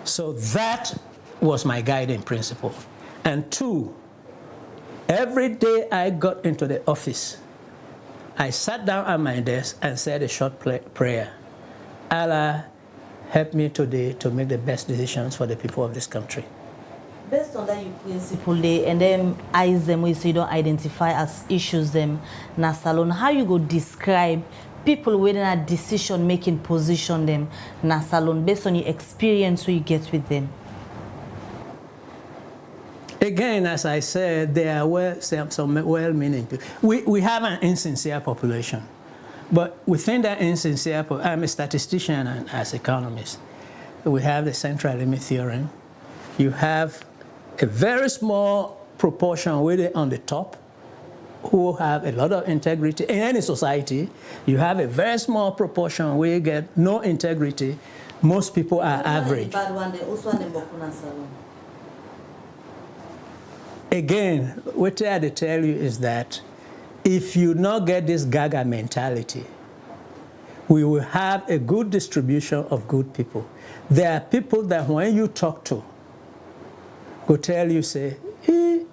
So that was my guiding principle. And two, every day I got into the office, I sat down at my desk and said a short prayer. Allah, help me today to make the best decisions for the people of this country. Based on that, you principle day and then eyes them way so you don't identify as issues them na salon. How you go describe people within a decision-making position them na salon based on your experience you get with them? Again, as I said, there are some well-meaning people. We have an insincere population. But within that insincere population, I'm a statistician and as economist. We have the central limit theorem. You have a very small proportion with it on the top who have a lot of integrity. In any society, you have a very small proportion where you get no integrity. Most people are average. Again, what I had to tell you is that if you not get this Gaga mentality, we will have a good distribution of good people. There are people that when you talk to, go tell you, say, hey,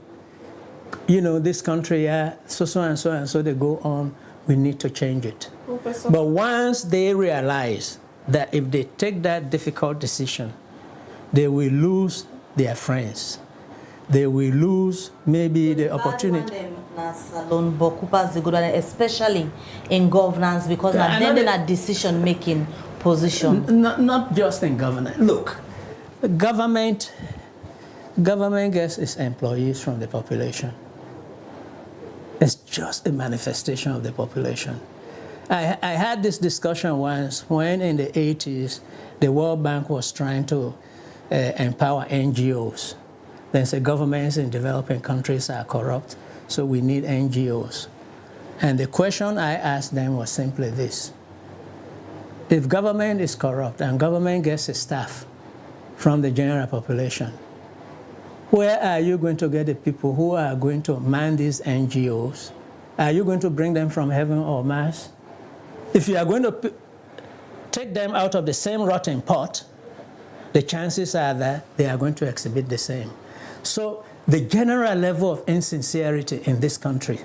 you know, this country, yeah, so and so, they go on, we need to change it. Professor. But once they realize that if they take that difficult decision, they will lose their friends. They will lose maybe the opportunity. Especially in governance, because they're in a decision-making position. Not just in governance. Look, government gets its employees from the population. It's just a manifestation of the population. I had this discussion once when in the 80s, the World Bank was trying to empower NGOs. Then say governments in developing countries are corrupt, so we need NGOs. And the question I asked them was simply this. If government is corrupt and government gets its staff from the general population, where are you going to get the people who are going to man these NGOs? Are you going to bring them from heaven or Mars? If you are going to take them out of the same rotten pot, the chances are that they are going to exhibit the same. So the general level of insincerity in this country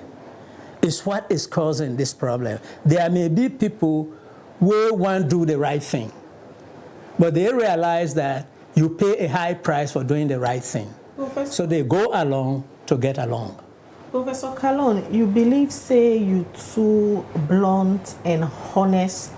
is what is causing this problem. There may be people who want to do the right thing, but they realize that you pay a high price for doing the right thing. Professor. So they go along to get along. Professor Kallon, you believe, say, you too blunt and honest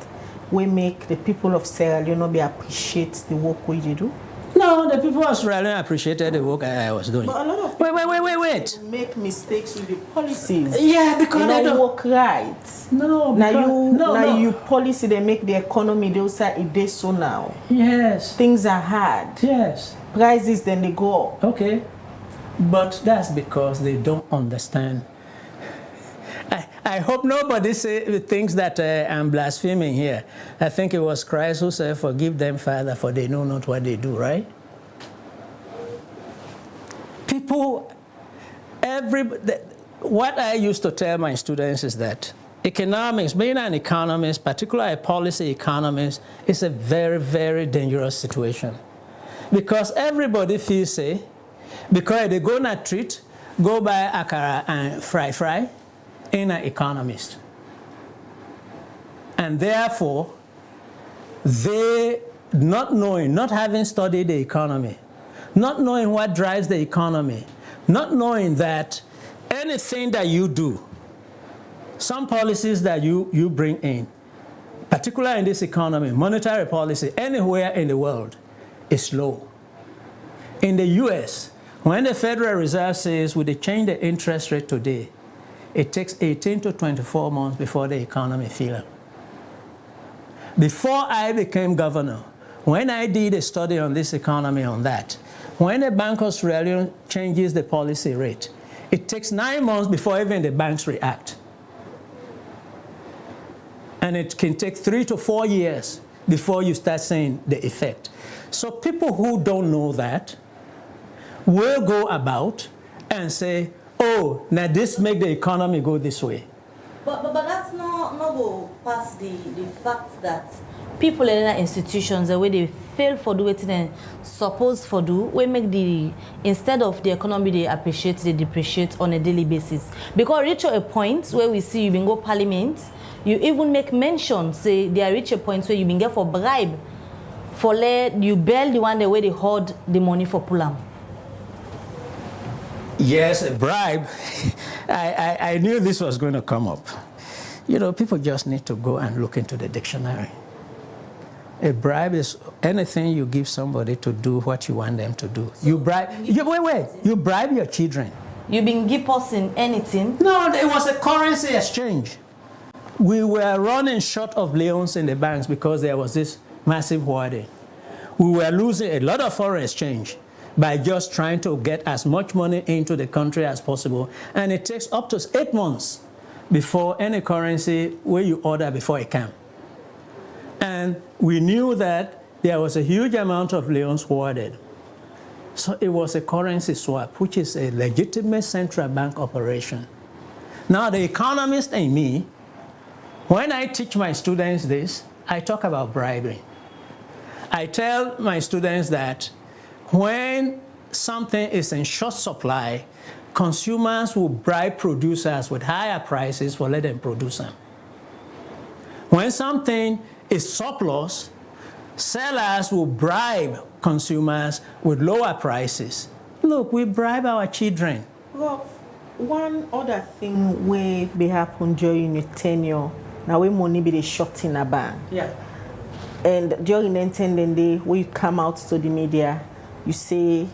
we make the people of Sierra Leone be appreciate the work we do? No, the people of Sierra Leone appreciated the work I was doing. But a lot of people wait. make mistakes with the policies. Yeah, because they don't work right. No, now you policy they make the economy they say it is so now. Yes. Things are hard. Yes. Prices then they go up. Okay. But that's because they don't understand. I hope nobody thinks that I'm blaspheming here. I think it was Christ who said, forgive them, Father, for they know not what they do, right? What I used to tell my students is that economics, being an economist, particularly a policy economist, is a very, very dangerous situation. Because everybody feels, because they go on a treat, go buy akara and fry, in an economist. And therefore, they, not having studied the economy, not knowing what drives the economy, not knowing that anything that you do, some policies that you bring in, particularly in this economy, monetary policy, anywhere in the world, is slow. In the US, when the Federal Reserve says we change the interest rate today, it takes 18 to 24 months before the economy feels it. Before I became governor, when I did a study on this economy on that, when the Bank of Sierra Leone changes the policy rate, it takes 9 months before even the banks react. And it can take 3 to 4 years before you start seeing the effect. So people who don't know that will go about and say, oh, now this make the economy go this way. But that's not go past the fact that people in the institutions, the way they fail for do what they supposed for do, we make the, instead of the economy they appreciate, they depreciate on a daily basis. Because reach a point where we see you been go parliament, you even make mention, say they are reach a point where you been get for bribe, for let you bail the one the way they hoard the money for Pulam. Yes, a bribe. I knew this was going to come up. You know, people just need to go and look into the dictionary. A bribe is anything you give somebody to do what you want them to do. So you bribe. You bribe your children. You been give person anything? No, it was a currency exchange. We were running short of leones in the banks because there was this massive hoarding. We were losing a lot of foreign exchange by just trying to get as much money into the country as possible. And it takes up to 8 months before any currency where you order before it comes. And we knew that there was a huge amount of leones hoarded. So it was a currency swap, which is a legitimate central bank operation. Now the economist in me, when I teach my students this, I talk about bribery. I tell my students that when something is in short supply, consumers will bribe producers with higher prices for letting them produce them. When something is surplus, sellers will bribe consumers with lower prices. Look, we bribe our children. Well, one other thing where be happen during your tenure, now when money be the short in a bank. Yeah. And during the intending day, when you come out to the media, you say,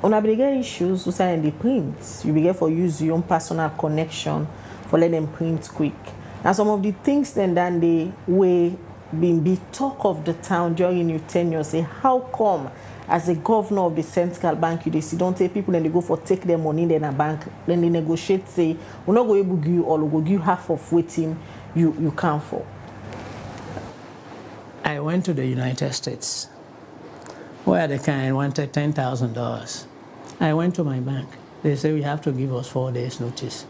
on a bigger issues, you sign the print. You begin for use your own personal connection for let them print quick. Now some of the things then they way being be talk of the town during your tenure, say how come as a governor of the central bank you they see don't take people and they go for take their money in a bank, then they negotiate say we're not going to give you all, we'll give you half of waiting you can for. I went to the United States where the client wanted $10,000. I went to my bank. They said, we have to give us 4 days notice.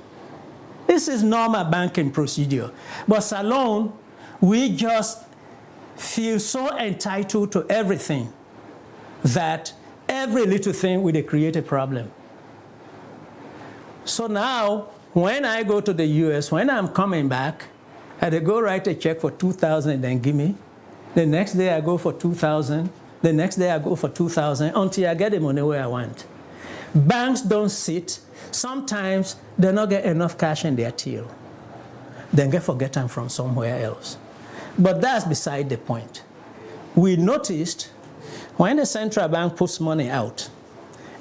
This is normal banking procedure. But Salone, we just feel so entitled to everything that every little thing will create a problem. So now, when I go to the US, when I'm coming back, I go write a check for $2,000 and then give me. The next day I go for $2,000. The next day I go for $2,000 until I get the money where I want. Banks don't sit. Sometimes they don't get enough cash in their till. Then they forget them from somewhere else. But that's beside the point. We noticed when the central bank puts money out,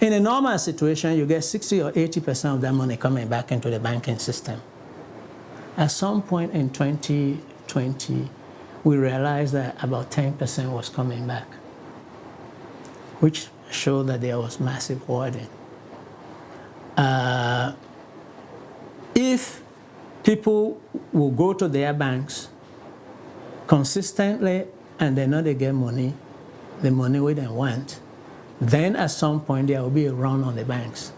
in a normal situation, you get 60 or 80% of that money coming back into the banking system. At some point in 2020, we realized that about 10% was coming back, which showed that there was massive hoarding. If people will go to their banks consistently and they know they get money, the money we don't want, then at some point there will be a run on the banks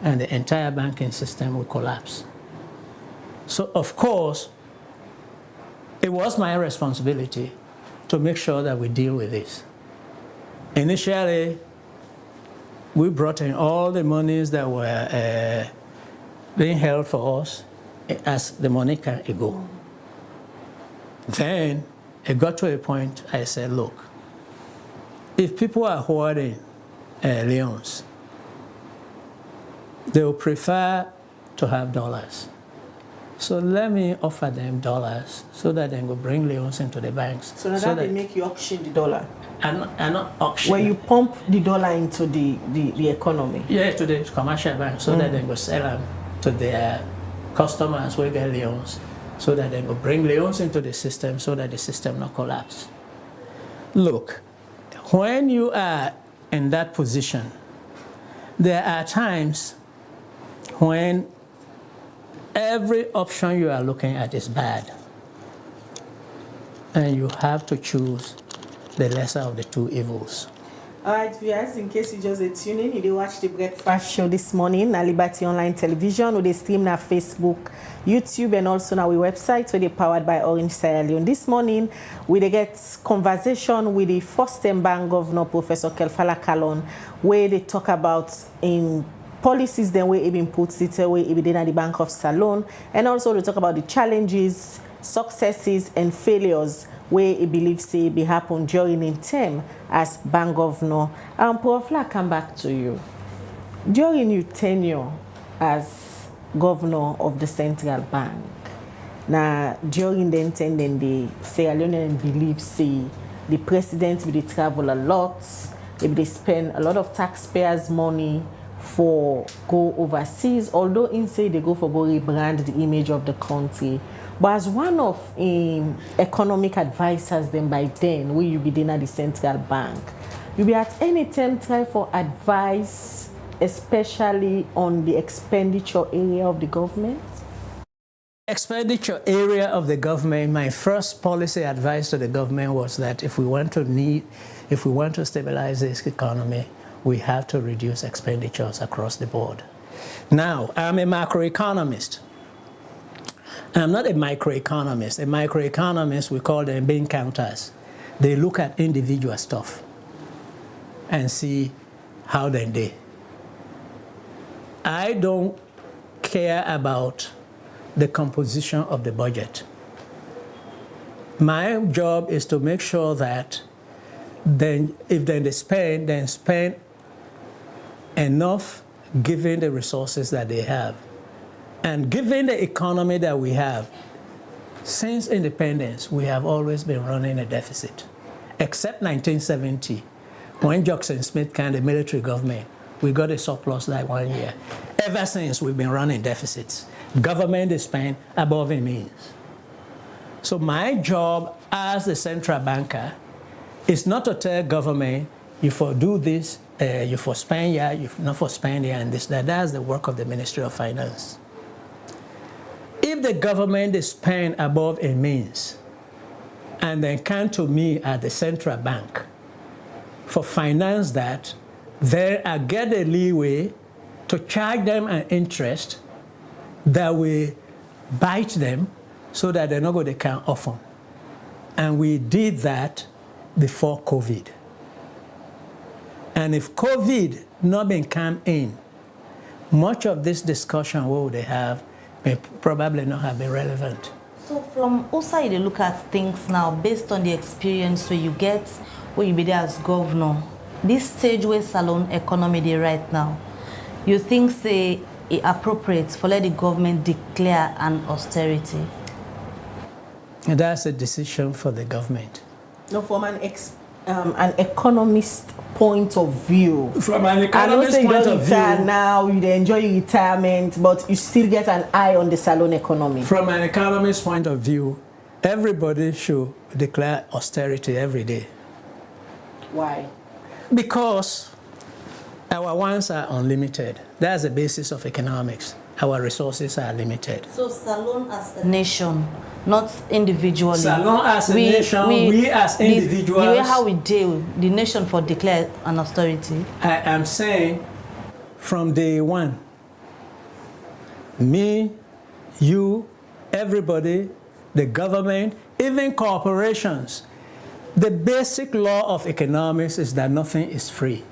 and the entire banking system will collapse. So of course, it was my responsibility to make sure that we deal with this. Initially, we brought in all the monies that were being held for us as the money can go. Then it got to a point I said, look, if people are hoarding Leones, they will prefer to have dollars. So let me offer them dollars so that they will bring Leones into the banks. So now that they make you auction the dollar? And not auction. Where you pump the dollar into the economy? Yeah, to the commercial bank so that they will sell them to their customers who get Leones, so that they will bring Leones into the system so that the system not collapse. Look, when you are in that position, there are times when every option you are looking at is bad, and you have to choose the lesser of the two evils. All right, viewers, in case you just tune in, you did watch the breakfast show this morning on Liberty Online Television, where they stream on Facebook, YouTube, and also on our website, where they powered by Orange Sierra Leone. This morning, we get conversation with the first-time bank governor, Professor Kelfala Kallon, where they talk about in policies then where it been put it away it been at the Bank of Salon, and also they talk about the challenges, successes, and failures where it believes say be happen during in term as bank governor. Prof, I come back to you. During your tenure as governor of the central bank, now during the time then the Sierra Leonean believe say the president will travel a lot, they spend a lot of taxpayers' money for go overseas, although in say they go for go rebrand the image of the country. But as one of economic advisors then by then, will you be then at the central bank, you be at any time try for advice, especially on the expenditure area of the government? Expenditure area of the government, my first policy advice to the government was that if we want to stabilize this economy, we have to reduce expenditures across the board. Now, I'm a macroeconomist. I'm not a microeconomist. A microeconomist, we call them bean counters. They look at individual stuff and see how they do. I don't care about the composition of the budget. My job is to make sure that then if they spend enough given the resources that they have. And given the economy that we have, since independence, we have always been running a deficit. Except 1970, when Jackson Smith came the military government, we got a surplus like 1 year. Ever since, we've been running deficits. Government is spent above it means. So my job as the central banker is not to tell government, you for do this, you for spend here, you not for spend here, and this, that. That's the work of the Ministry of Finance. If the government is spend above a means, and then come to me at the central bank for finance that, then I get the leeway to charge them an interest that will bite them so that they're not going to count often. And we did that before COVID. And if COVID not been come in, much of this discussion what would they have may probably not have been relevant. So from outside you look at things now based on the experience where you get when you be there as governor, this stage where Salon economy they right now, you think say it appropriate for let the government declare an austerity? And that's a decision for the government. No, from an economist point of view. From an economist point of view. Now you enjoy your retirement, but you still get an eye on the Salon economy. From an economist point of view, everybody should declare austerity every day. Why? Because our wants are unlimited. That's the basis of economics. Our resources are limited. So Salon as a nation, not individually. Salon as a nation, we as individuals. The way how we deal, the nation for declare an austerity. I am saying from day one, me, you, everybody, the government, even corporations, the basic law of economics is that nothing is free.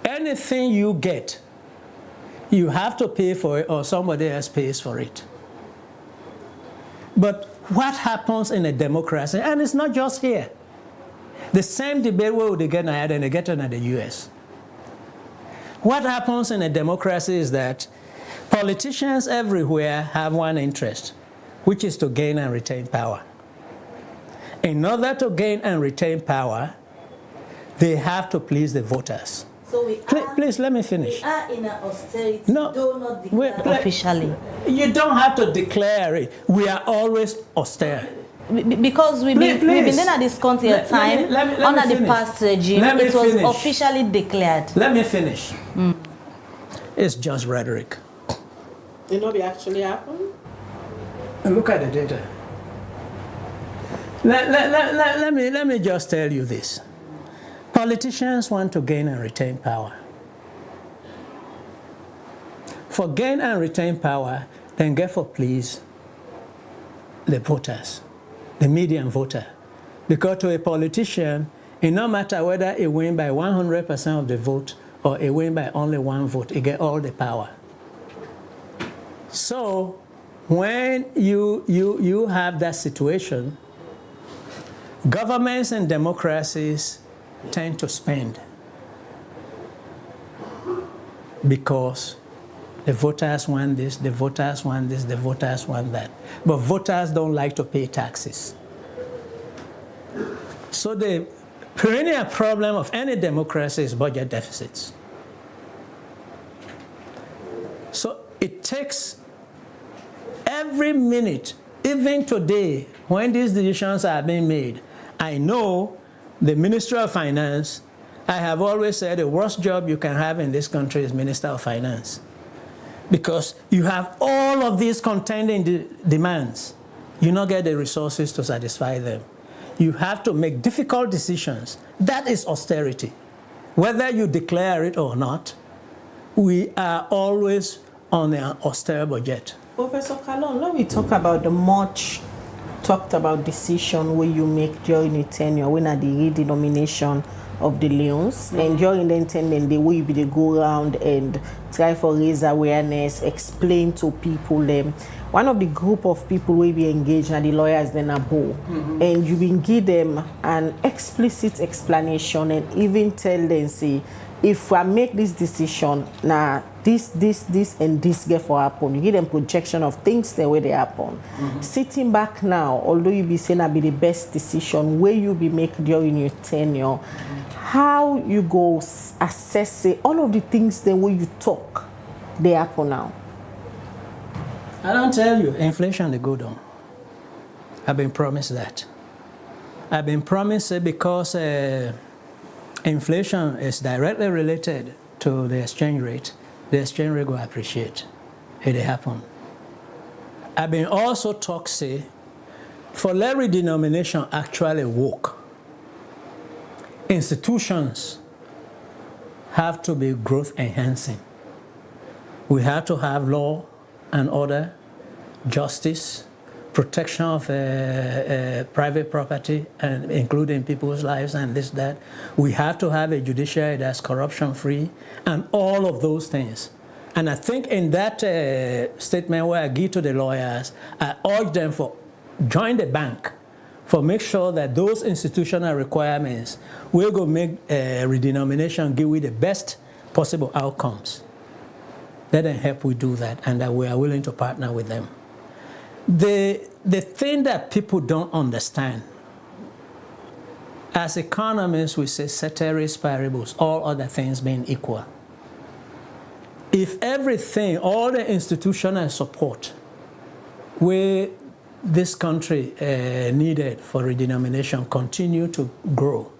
Anything you get, you have to pay for it or somebody else pays for it. But what happens in a democracy, and it's not just here. The same debate where they get ahead and they get in the US. What happens in a democracy is that politicians everywhere have one interest, which is to gain and retain power. In order to gain and retain power, they have to please the voters. So please let me finish. We are in an austerity, no, though not declared officially. You don't have to declare it. We are always austere. Because we've been in this country a time under the past regime. It was officially declared. Let me finish. It's just rhetoric. You know what actually happened? Look at the data. Let me just tell you this. Politicians want to gain and retain power. For gain and retain power, then therefore please the voters, the median voter. Because to a politician, it no matter whether he win by 100% of the vote or he win by only one vote, he get all the power. So when you have that situation, governments and democracies tend to spend because the voters want this, the voters want this, the voters want that. But voters don't like to pay taxes. So the perennial problem of any democracy is budget deficits. So it takes every minute, even today, when these decisions are being made, I know the Ministry of Finance, I have always said the worst job you can have in this country is Minister of Finance. Because you have all of these contending demands. You don't get the resources to satisfy them. You have to make difficult decisions. That is austerity. Whether you declare it or not, we are always on an austere budget. Professor Kallon, let me talk about the much talked about decision where you make during the tenure, when at the redenomination of the Leones, and during the tenure, the way you be go around and try for raise awareness, explain to people them. One of the group of people will be engaged and the lawyers then above, and you will give them an explicit explanation and even tell them, say, if I make this decision, now this, and this get for happen. You give them projection of things the way they happen. Sitting back now, although you be saying that be the best decision, where you be make during your tenure, how you go assess say, all of the things the way you talk, they happen now. I don't tell you, inflation they go down. I've been promised that. I've been promised it because inflation is directly related to the exchange rate. The exchange rate will appreciate. It happen. I've been also talk say, for let redenomination actually work, institutions have to be growth enhancing. We have to have law and order, justice, protection of private property, and including people's lives and this, that. We have to have a judiciary that's corruption-free, and all of those things. And I think in that statement where I give to the lawyers, I urge them for join the bank, for make sure that those institutional requirements will go make redenomination give we the best possible outcomes. Let them help we do that, and that we are willing to partner with them. The thing that people don't understand, as economists, we say ceteris paribus, all other things being equal. If everything, all the institutional support where this country needed for redenomination continue to grow,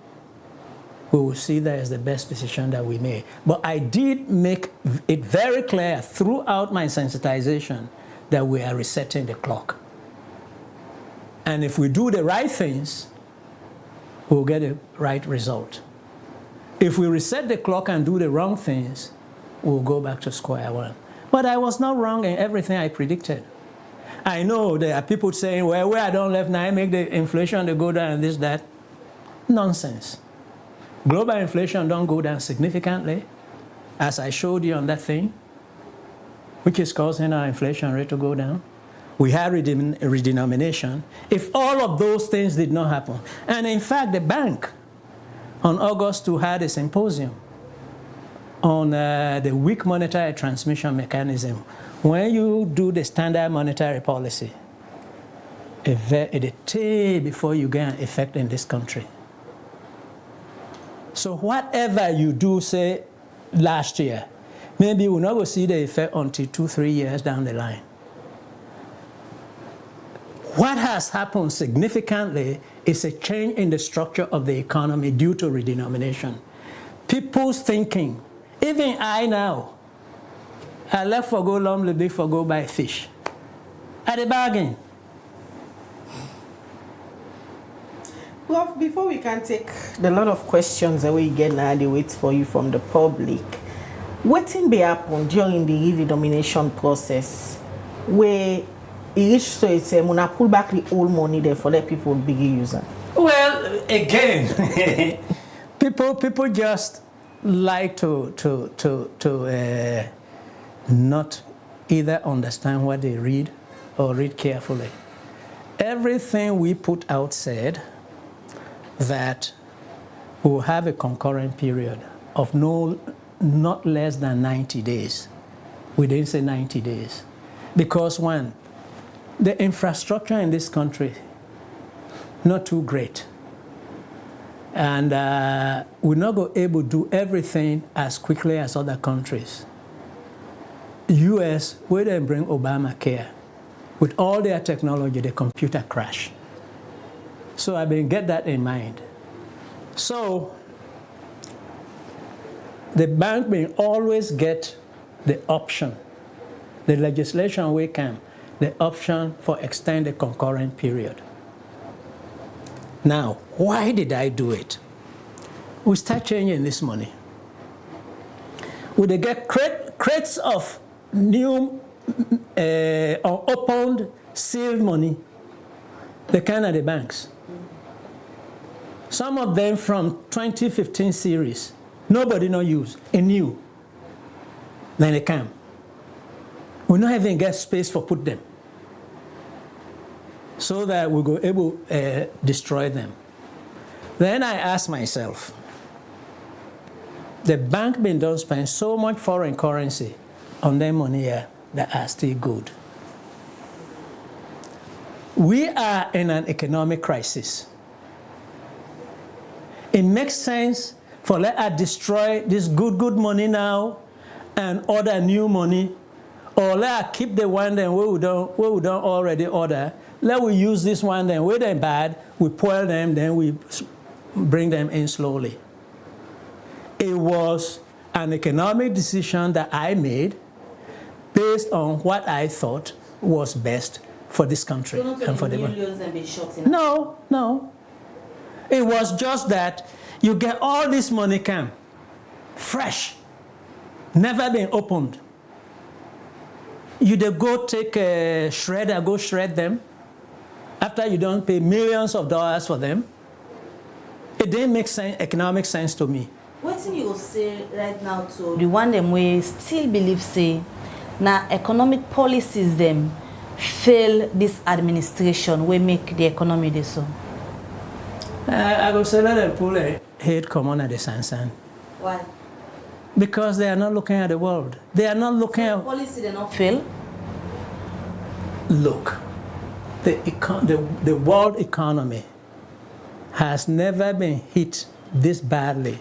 we will see that as the best decision that we made. But I did make it very clear throughout my sensitization that we are resetting the clock. And if we do the right things, we'll get a right result. If we reset the clock and do the wrong things, we'll go back to square one. But I was not wrong in everything I predicted. I know there are people saying, well, where I don't left now, I make the inflation to go down and this, that. Nonsense. Global inflation don't go down significantly, as I showed you on that thing, which is causing our inflation rate to go down. we had redenomination. If all of those things did not happen, and in fact, the bank on August 2 had a symposium on the weak monetary transmission mechanism. When you do the standard monetary policy, a day before you get an effect in this country. So whatever you do, say, last year, maybe we'll not go see the effect until 2-3 years down the line. What has happened significantly is a change in the structure of the economy due to redenomination. People's thinking, even I now, I left for go long, live for go buy fish. At the bargain. Well, before we can take the lot of questions that we get now, they wait for you from the public. What be happen during the redenomination process where it reached so it's gonna pull back the old money there for let people begin using? Well, again, people just like to not either understand what they read or read carefully. Everything we put out said that we'll have a concurrent period of not less than 90 days. We didn't say 90 days. Because one, the infrastructure in this country, not too great. And we're not going to be able to do everything as quickly as other countries. US, where they bring Obamacare, with all their technology, the computer crash. So I mean, get that in mind. So the bank may always get the option, the legislation we can, the option for extend the concurrent period. Now, why did I do it? We start changing this money. We get crates of new unopened sealed money, the kind of the banks. Some of them from 2015 series, nobody no use, and new. Then they come. We not even get space for put them, so that we go able destroy them. Then I ask myself, the bank been don't spend so much foreign currency on their money here that are still good. We are in an economic crisis. It makes sense for let us destroy this good money now and order new money, or let us keep the one then we don't already order. Let we use this one then where they're bad, we spoil them, then we bring them in slowly. It was an economic decision that I made based on what I thought was best for this country and for the world. No. It was just that you get all this money come fresh, never been opened. You go take a shredder, go shred them. After you don't pay millions of dollars for them, it didn't make economic sense to me. What do you say right now to the one them we still believe say now economic policies them fail this administration we make the economy this so? I go say let them pull a head come on at the Sansan. Why? Because they are not looking at the world. They are not looking at policy. They not fail. Look, the world economy has never been hit this badly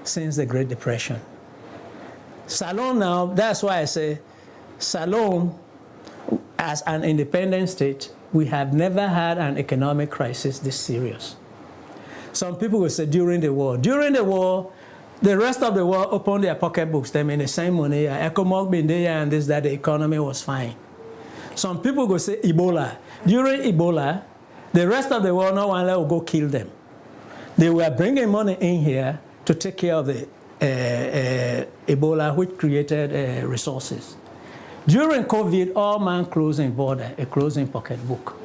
since the Great Depression. Salon now, that's why I say Salon, as an independent state, we have never had an economic crisis this serious. Some people will say during the war. During the war, the rest of the world opened their pocketbooks. They made the same money. ECOMOG been there and this, that the economy was fine. Some people will say Ebola. During Ebola, the rest of the world, no one will go kill them. They were bringing money in here to take care of the Ebola, which created resources. During COVID, all man closing border, a closing pocketbook.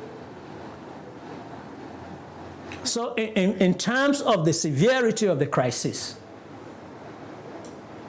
So in terms of the severity of the crisis,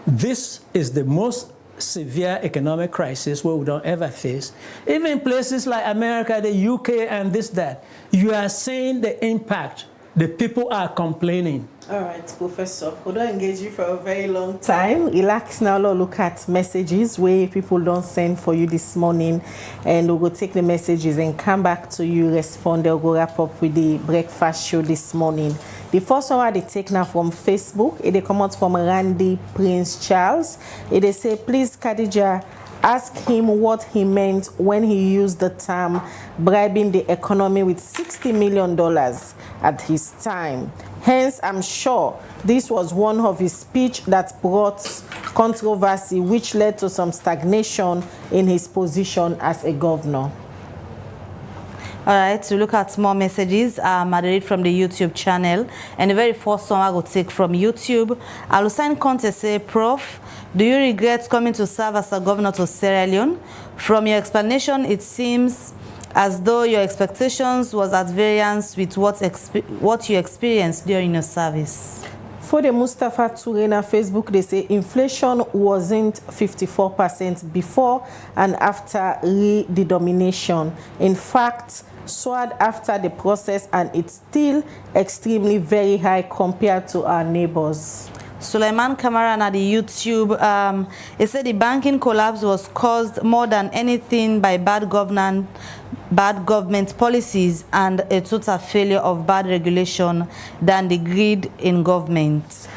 this is the most severe economic crisis where we don't ever face. Even places like America, the UK, and this, that, you are seeing the impact. The people are complaining. All right, Professor, we don't engage you for a very long time. Relax now, look at messages where people don't send for you this morning, and we'll go take the messages and come back to you, respond, we'll go wrap up with the breakfast show this morning. The first one they take now from Facebook, they come out from Randy Prince Charles. They say, please, Khadija, ask him what he meant when he used the term bribing the economy with $60 million at his time. Hence, I'm sure this was one of his speech that brought controversy, which led to some stagnation in his position as a governor. All right, to look at more messages, I read from the YouTube channel. And the very first one I will take from YouTube. Alusan Conte say, Prof, do you regret coming to serve as a governor to Sierra Leone? From your explanation, it seems as though your expectations was at variance with what you experienced during your service. For the Mustafa Touré on Facebook, they say inflation wasn't 54% before and after redenomination. In fact, soared after the process, and it's still extremely very high compared to our neighbors. Suleiman Kamara at the YouTube, he said the banking collapse was caused more than anything by bad government policies and a total failure of bad regulation than the greed in government.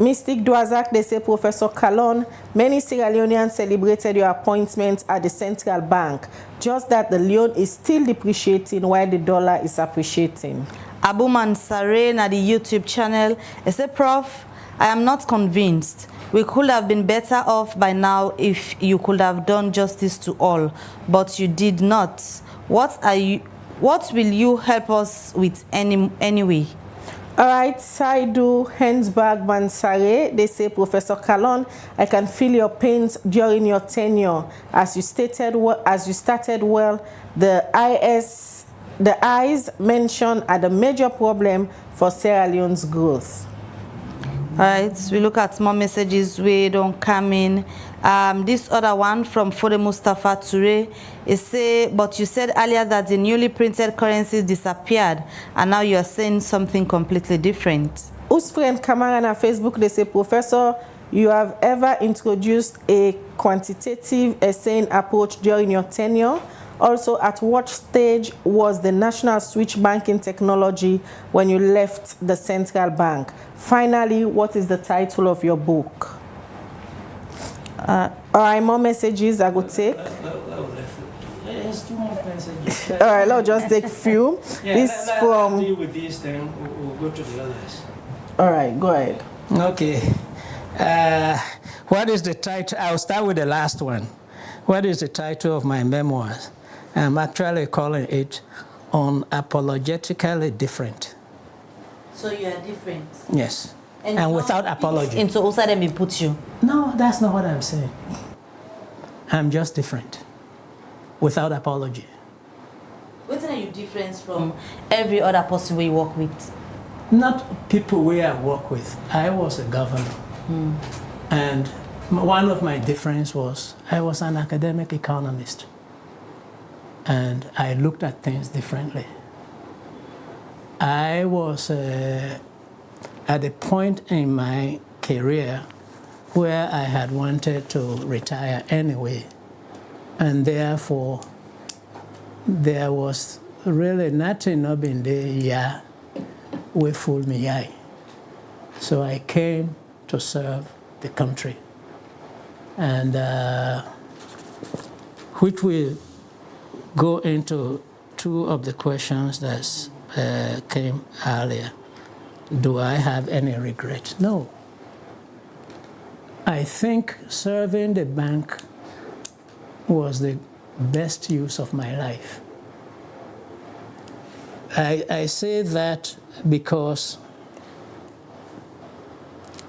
Mystic Dwazak, they say, Professor Kallon, many Sierra Leoneans celebrated your appointment at the central bank, just that the Leone is still depreciating while the dollar is appreciating. Abu Mansare at the YouTube channel, he said, Prof, I am not convinced. We could have been better off by now if you could have done justice to all, but you did not. What will you help us with anyway? All right, Saidu Hensberg Mansare, they say, Professor Kallon, I can feel your pains during your tenure. As you started well, the eyes mentioned are the major problem for Sierra Leone's growth. All right, we look at more messages we don't come in. This other one from Fode Mustafa Touré is say, but you said earlier that the newly printed currencies disappeared, and now you are saying something completely different. Usfriend Kamara on Facebook, they say, Professor, you have ever introduced a quantitative assaying approach during your tenure? Also, at what stage was the national switch banking technology when you left the central bank? Finally, what is the title of your book? All right, more messages I will take. There's 2 more messages. All right, let's just take a few. Yeah, this from. Deal with this, then we'll go to the others. All right, go ahead. Okay. What is the title? I'll start with the last one. What is the title of my memoirs? I'm actually calling it Unapologetically Different. So you are different? Yes. And without apology. And so also let me put you. No, that's not what I'm saying. I'm just different. Without apology. What are you different from every other person we work with? Not people we I work with. I was a governor. And one of my differences was I was an academic economist. And I looked at things differently. I was at a point in my career where I had wanted to retire anyway. And therefore, there was really nothing up in there we fooled me eye. So I came to serve the country. And which will go into 2 of the questions that came earlier. Do I have any regret? No. I think serving the bank was the best use of my life. I say that because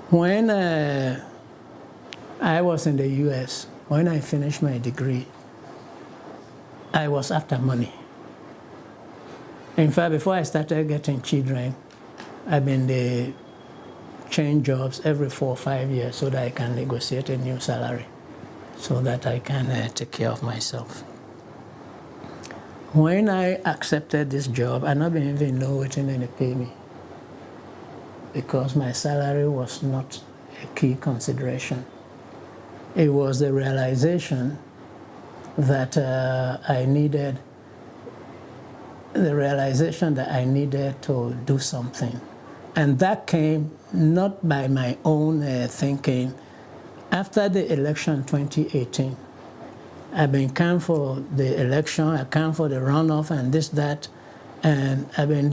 when I was in the US, when I finished my degree, I was after money. In fact, before I started getting children, I've been change jobs every 4 or 5 years so that I can negotiate a new salary. so that I can take care of myself. When I accepted this job, I not even know what they pay me because my salary was not a key consideration. It was the realization that I needed to do something. And that came not by my own thinking. After the election 2018, I've been come for the election, I come for the runoff and this, that, and I've been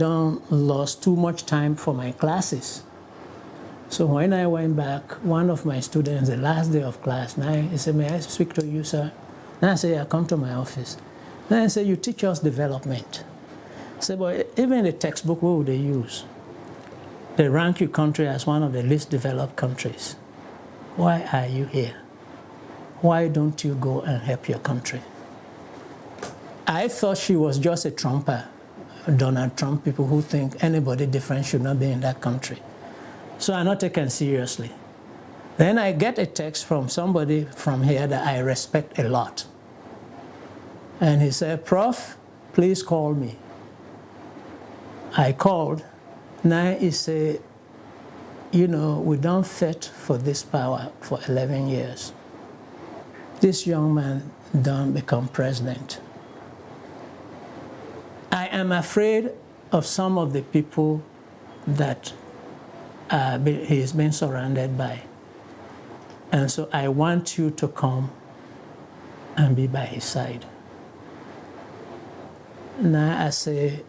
lost too much time for my classes. So when I went back, one of my students, the last day of class, he said, "May I speak to you, sir?" And I said, "Yeah, come to my office." Then I said, "You teach us development." I said, "But even the textbook, what would they use? They rank your country as one of the least developed countries. Why are you here? Why don't you go and help your country?" I thought she was just a Trumper, Donald Trump, people who think anybody different should not be in that country. So I'm not taken seriously. Then I get a text from somebody from here that I respect a lot. And he said, "Prof, please call me." I called. Now he said, "You know, we don't fit for this power for 11 years. This young man don't become president." I am afraid of some of the people that he's been surrounded by. And so I want you to come and be by his side. Now I say,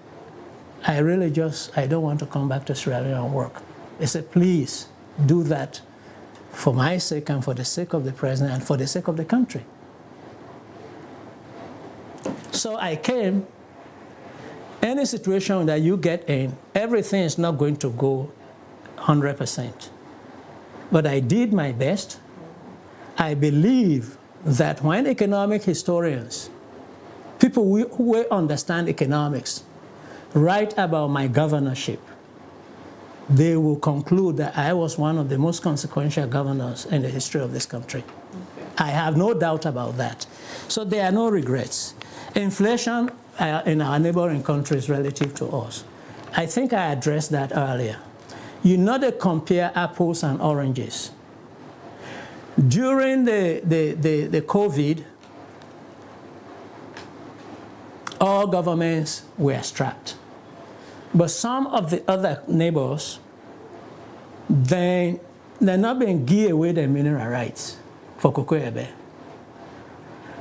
I don't want to come back to Sierra Leone and work. They said, "Please do that for my sake and for the sake of the president and for the sake of the country." So I came. Any situation that you get in, everything is not going to go 100%. But I did my best. I believe that when economic historians, people who will understand economics, write about my governorship, they will conclude that I was one of the most consequential governors in the history of this country. Okay. I have no doubt about that. So there are no regrets. Inflation in our neighboring countries relative to us, I think I addressed that earlier. You know, they compare apples and oranges. During the COVID, all governments were strapped. But some of the other neighbors, they're not being give away their mineral rights for Kokoebe.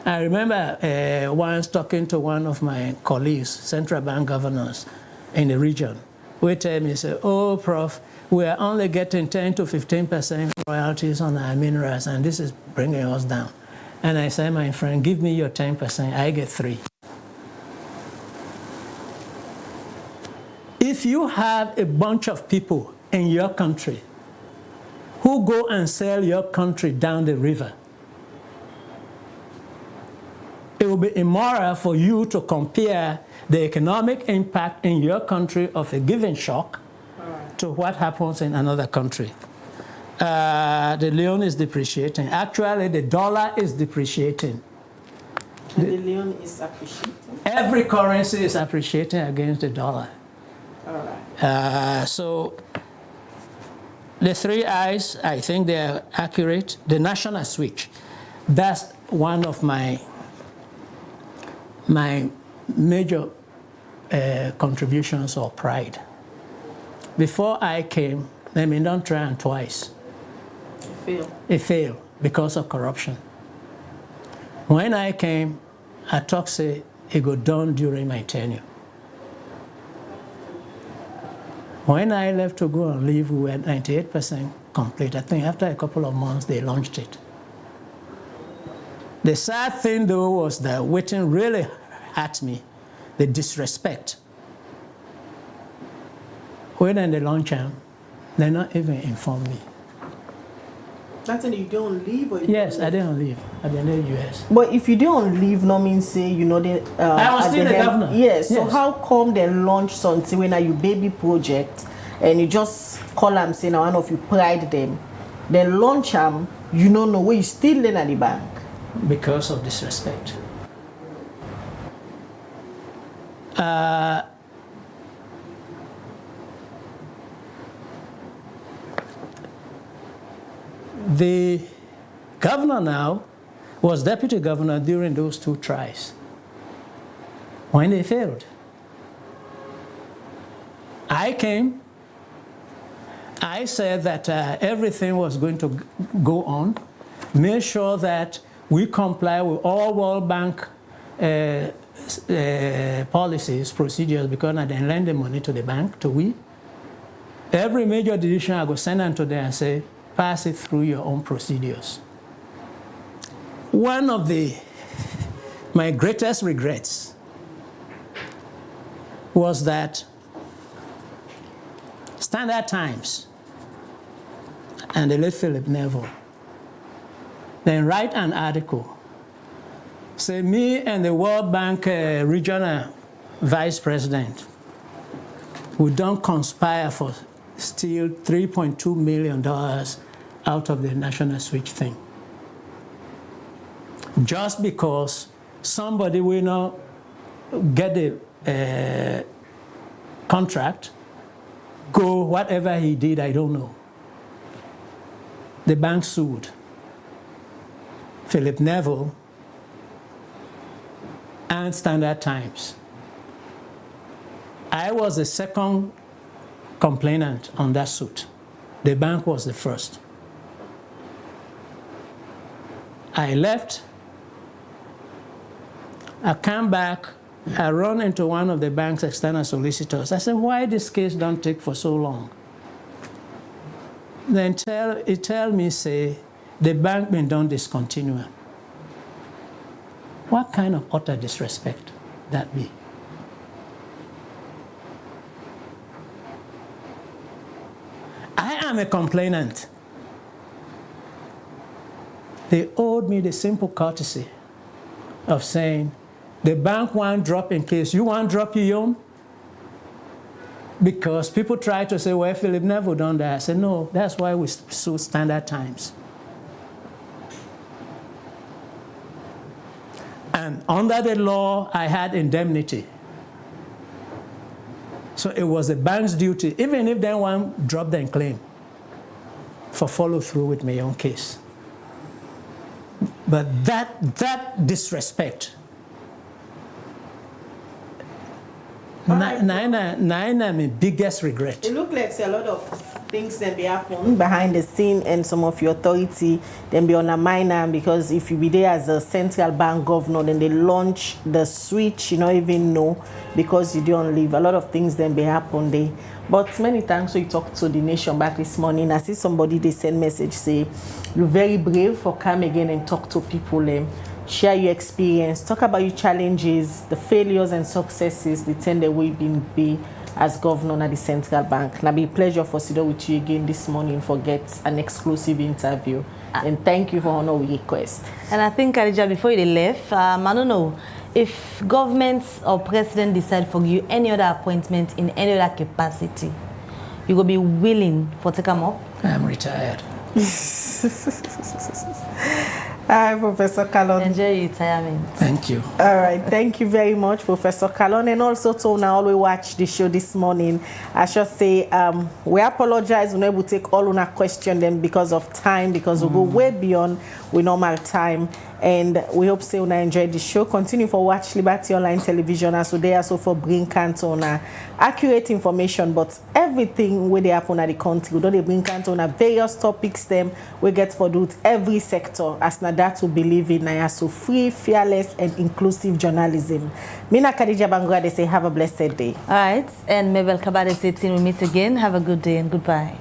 I remember once talking to one of my colleagues, central bank governors in the region, who told me, said, "Oh, Prof, we are only getting 10 to 15% royalties on our minerals, and this is bringing us down." And I said, "My friend, give me your 10%, I get 3. If you have a bunch of people in your country who go and sell your country down the river, it will be immoral for you to compare the economic impact in your country of a given shock to what happens in another country. The Leone is depreciating. Actually, the dollar is depreciating. And the Leone is appreciating? Every currency is appreciating against the dollar. All right. So the 3 I's, I think they're accurate. The national switch, that's one of my major contributions or pride. Before I came, they may not try and twice. It failed because of corruption. When I came, I talked, say, it got done during my tenure. When I left to go and leave, we were at 98% complete. I think after a couple of months, they launched it. The sad thing, though, was that waiting really hurt me, the disrespect. When they launch them, they not even inform me. That's when you don't leave? Or Yes, I didn't leave. I've been in the U.S. But if you don't leave, no means say, you know, they... I was still the governor. Yes, so Yes. how come they launch something when you baby project and you just call them, say, now one of you pride them, then launch them, you don't know where you still in at the bank? because of disrespect. The governor now was deputy governor during those 2 tries when they failed. I came, I said that everything was going to go on, made sure that we comply with all World Bank policies, procedures, because I didn't lend the money to the bank, to we. Every major decision I go send them to them and say, pass it through your own procedures. One of my greatest regrets was that Standard Times and the late Philip Neville then write an article, say me and the World Bank regional vice president, we don't conspire for steal $3.2 million out of the national switch thing. Just because somebody will not get the contract, go whatever he did, I don't know. The bank sued Philip Neville and Standard Times. I was the second complainant on that suit. The bank was the first. I left. I came back. I run into one of the bank's external solicitors. I said, why this case don't take for so long? Then he tell me, say, the bank been done discontinue. What kind of utter disrespect that be? I am a complainant. They owed me the simple courtesy of saying, the bank won't drop in case you want drop your own. Because people try to say, well, Philip Neville done that. I said, no, that's why we sue Standard Times. And under the law, I had indemnity. So it was the bank's duty, even if they want drop their claim, for follow through with my own case. But that disrespect, my biggest regret. It looks like a lot of things that be happen behind the scene, and some of your authority then be on a minor, because if you be there as a central bank governor, then they launch the switch, you don't even know, because you don't leave. A lot of things then be happen there. But many times we talk to the nation back this morning, I see somebody they send message say, you're very brave for come again and talk to people. Share your experience, talk about your challenges, the failures and successes, the thing that we've been be as governor at the central bank. And it'll be a pleasure for sitting with you again this morning for get an exclusive interview. And thank you for honor we request. And I think, Khadija, before you left, I don't know, if government or president decide for you any other appointment in any other capacity, you will be willing for take them up? I'm retired. Hi, Professor Kallon. Enjoy your retirement. Thank you. All right, thank you very much, Professor Kallon. And also to now all we watch the show this morning, I should say we apologize. We're not able to take all our questions then because of time, because we go way beyond we normal time. And we hope you enjoyed the show. Continue for watch Liberty Online Television as well. They also for bring Canton accurate information, but everything where they happen at the country, we don't bring Canton various topics them we get for do every sector as na that to believe in so free, fearless, and inclusive journalism. Mina Khadija Bangura, they say have a blessed day. All right, and Mabel Kabade say till we meet again. Have a good day and goodbye.